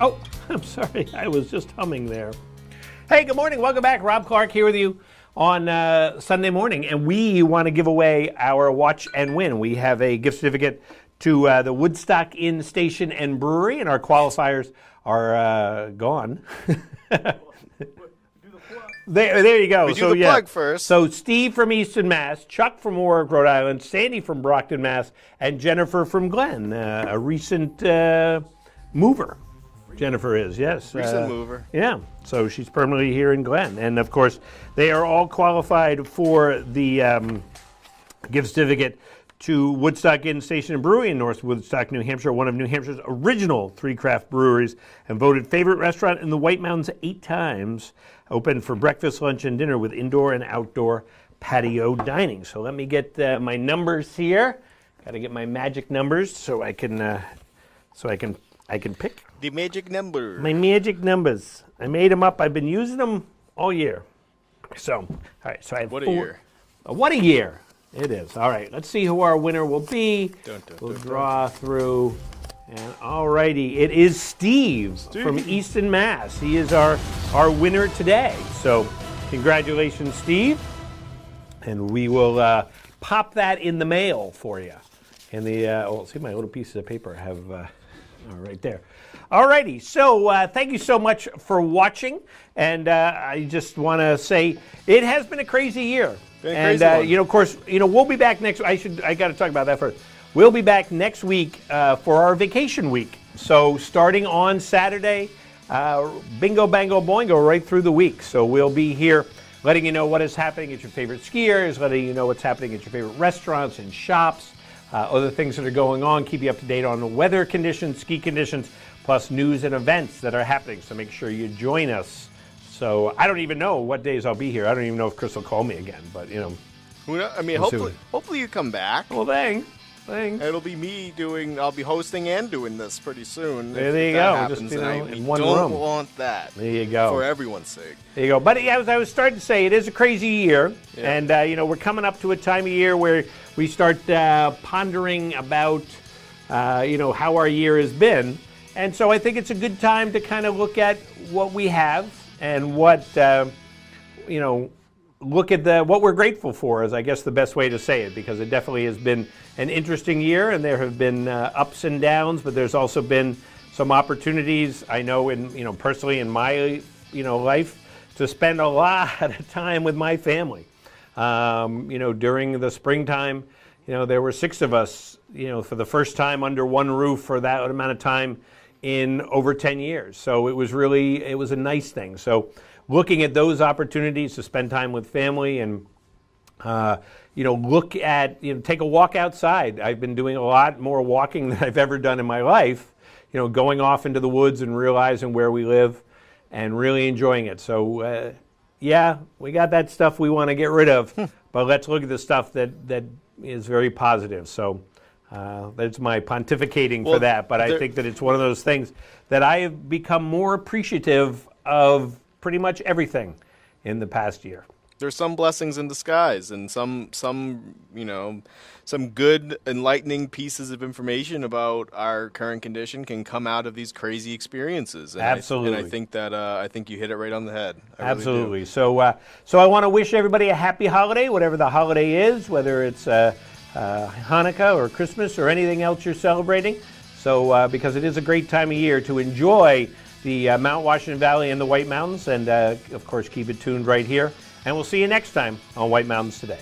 Oh, I'm sorry. I was just humming there. Hey, good morning. Welcome back. Rob Clark here with you on Sunday morning. And we want to give away our Watch and Win. We have a gift certificate to the Woodstock Inn Station and Brewery, and our qualifiers are gone. There you go. We do the plug first. So Steve from Easton, Mass, Chuck from Warwick, Rhode Island, Sandy from Brockton, Mass, and Jennifer from Glen, a recent mover. Jennifer is, yes. Recent mover. Yeah, so she's permanently here in Glen. And, of course, they are all qualified for the gift certificate to Woodstock Inn Station and Brewery in North Woodstock, New Hampshire, one of New Hampshire's original 3 craft breweries, and voted favorite restaurant in the White Mountains 8 times. Open for breakfast, lunch, and dinner with indoor and outdoor patio dining. So let me get my numbers here. Got to get my magic numbers so I can pick. The magic number. My magic numbers. I made them up. I've been using them all year. So, all right. So I have What a 4. year. What a year. It is. All right. Let's see who our winner will be. We'll draw through. And all righty. It is Steve from Easton, Mass. He is our winner today. So congratulations, Steve. And we will pop that in the mail for you. And see my little pieces of paper I have right there. All righty, so thank you so much for watching, and I just want to say it has been a crazy year. And of course, we'll be back next. I got to talk about that first. We'll be back next week for our vacation week. So starting on Saturday, bingo, bango, boingo, right through the week. So we'll be here letting you know what is happening at your favorite skiers, letting you know what's happening at your favorite restaurants and shops, other things that are going on, keep you up to date on the weather conditions, ski conditions, plus news and events that are happening. So make sure you join us. So I don't even know what days I'll be here. I don't even know if Chris will call me again, but I mean, hopefully you come back. Well, thanks. It'll be me I'll be hosting and doing this pretty soon. There you go. Happens, Just, in one don't room. Want that. There you go. For everyone's sake. There you go. But as I was starting to say, it is a crazy year. Yeah. And, we're coming up to a time of year where we start pondering about, how our year has been. And so I think it's a good time to kind of look at what we have and what, look at what we're grateful for is, I guess, the best way to say it, because it definitely has been an interesting year, and there have been ups and downs, but there's also been some opportunities, I know, personally in my, life, to spend a lot of time with my family. During the springtime, there were 6 of us, for the first time under one roof for that amount of time in over 10 years. So it was a nice thing. So looking at those opportunities to spend time with family and, look at, take a walk outside. I've been doing a lot more walking than I've ever done in my life, going off into the woods and realizing where we live and really enjoying it. So, we got that stuff we want to get rid of, but let's look at the stuff that is very positive. So that's my pontificating for that. But I think that it's one of those things that I have become more appreciative of pretty much everything in the past year. There's some blessings in disguise, and some good enlightening pieces of information about our current condition can come out of these crazy experiences. And Absolutely. I think you hit it right on the head. Absolutely. Really so I want to wish everybody a happy holiday, whatever the holiday is, whether it's Hanukkah or Christmas or anything else you're celebrating. So because it is a great time of year to enjoy the Mount Washington Valley and the White Mountains, and of course keep it tuned right here. And we'll see you next time on White Mountains Today.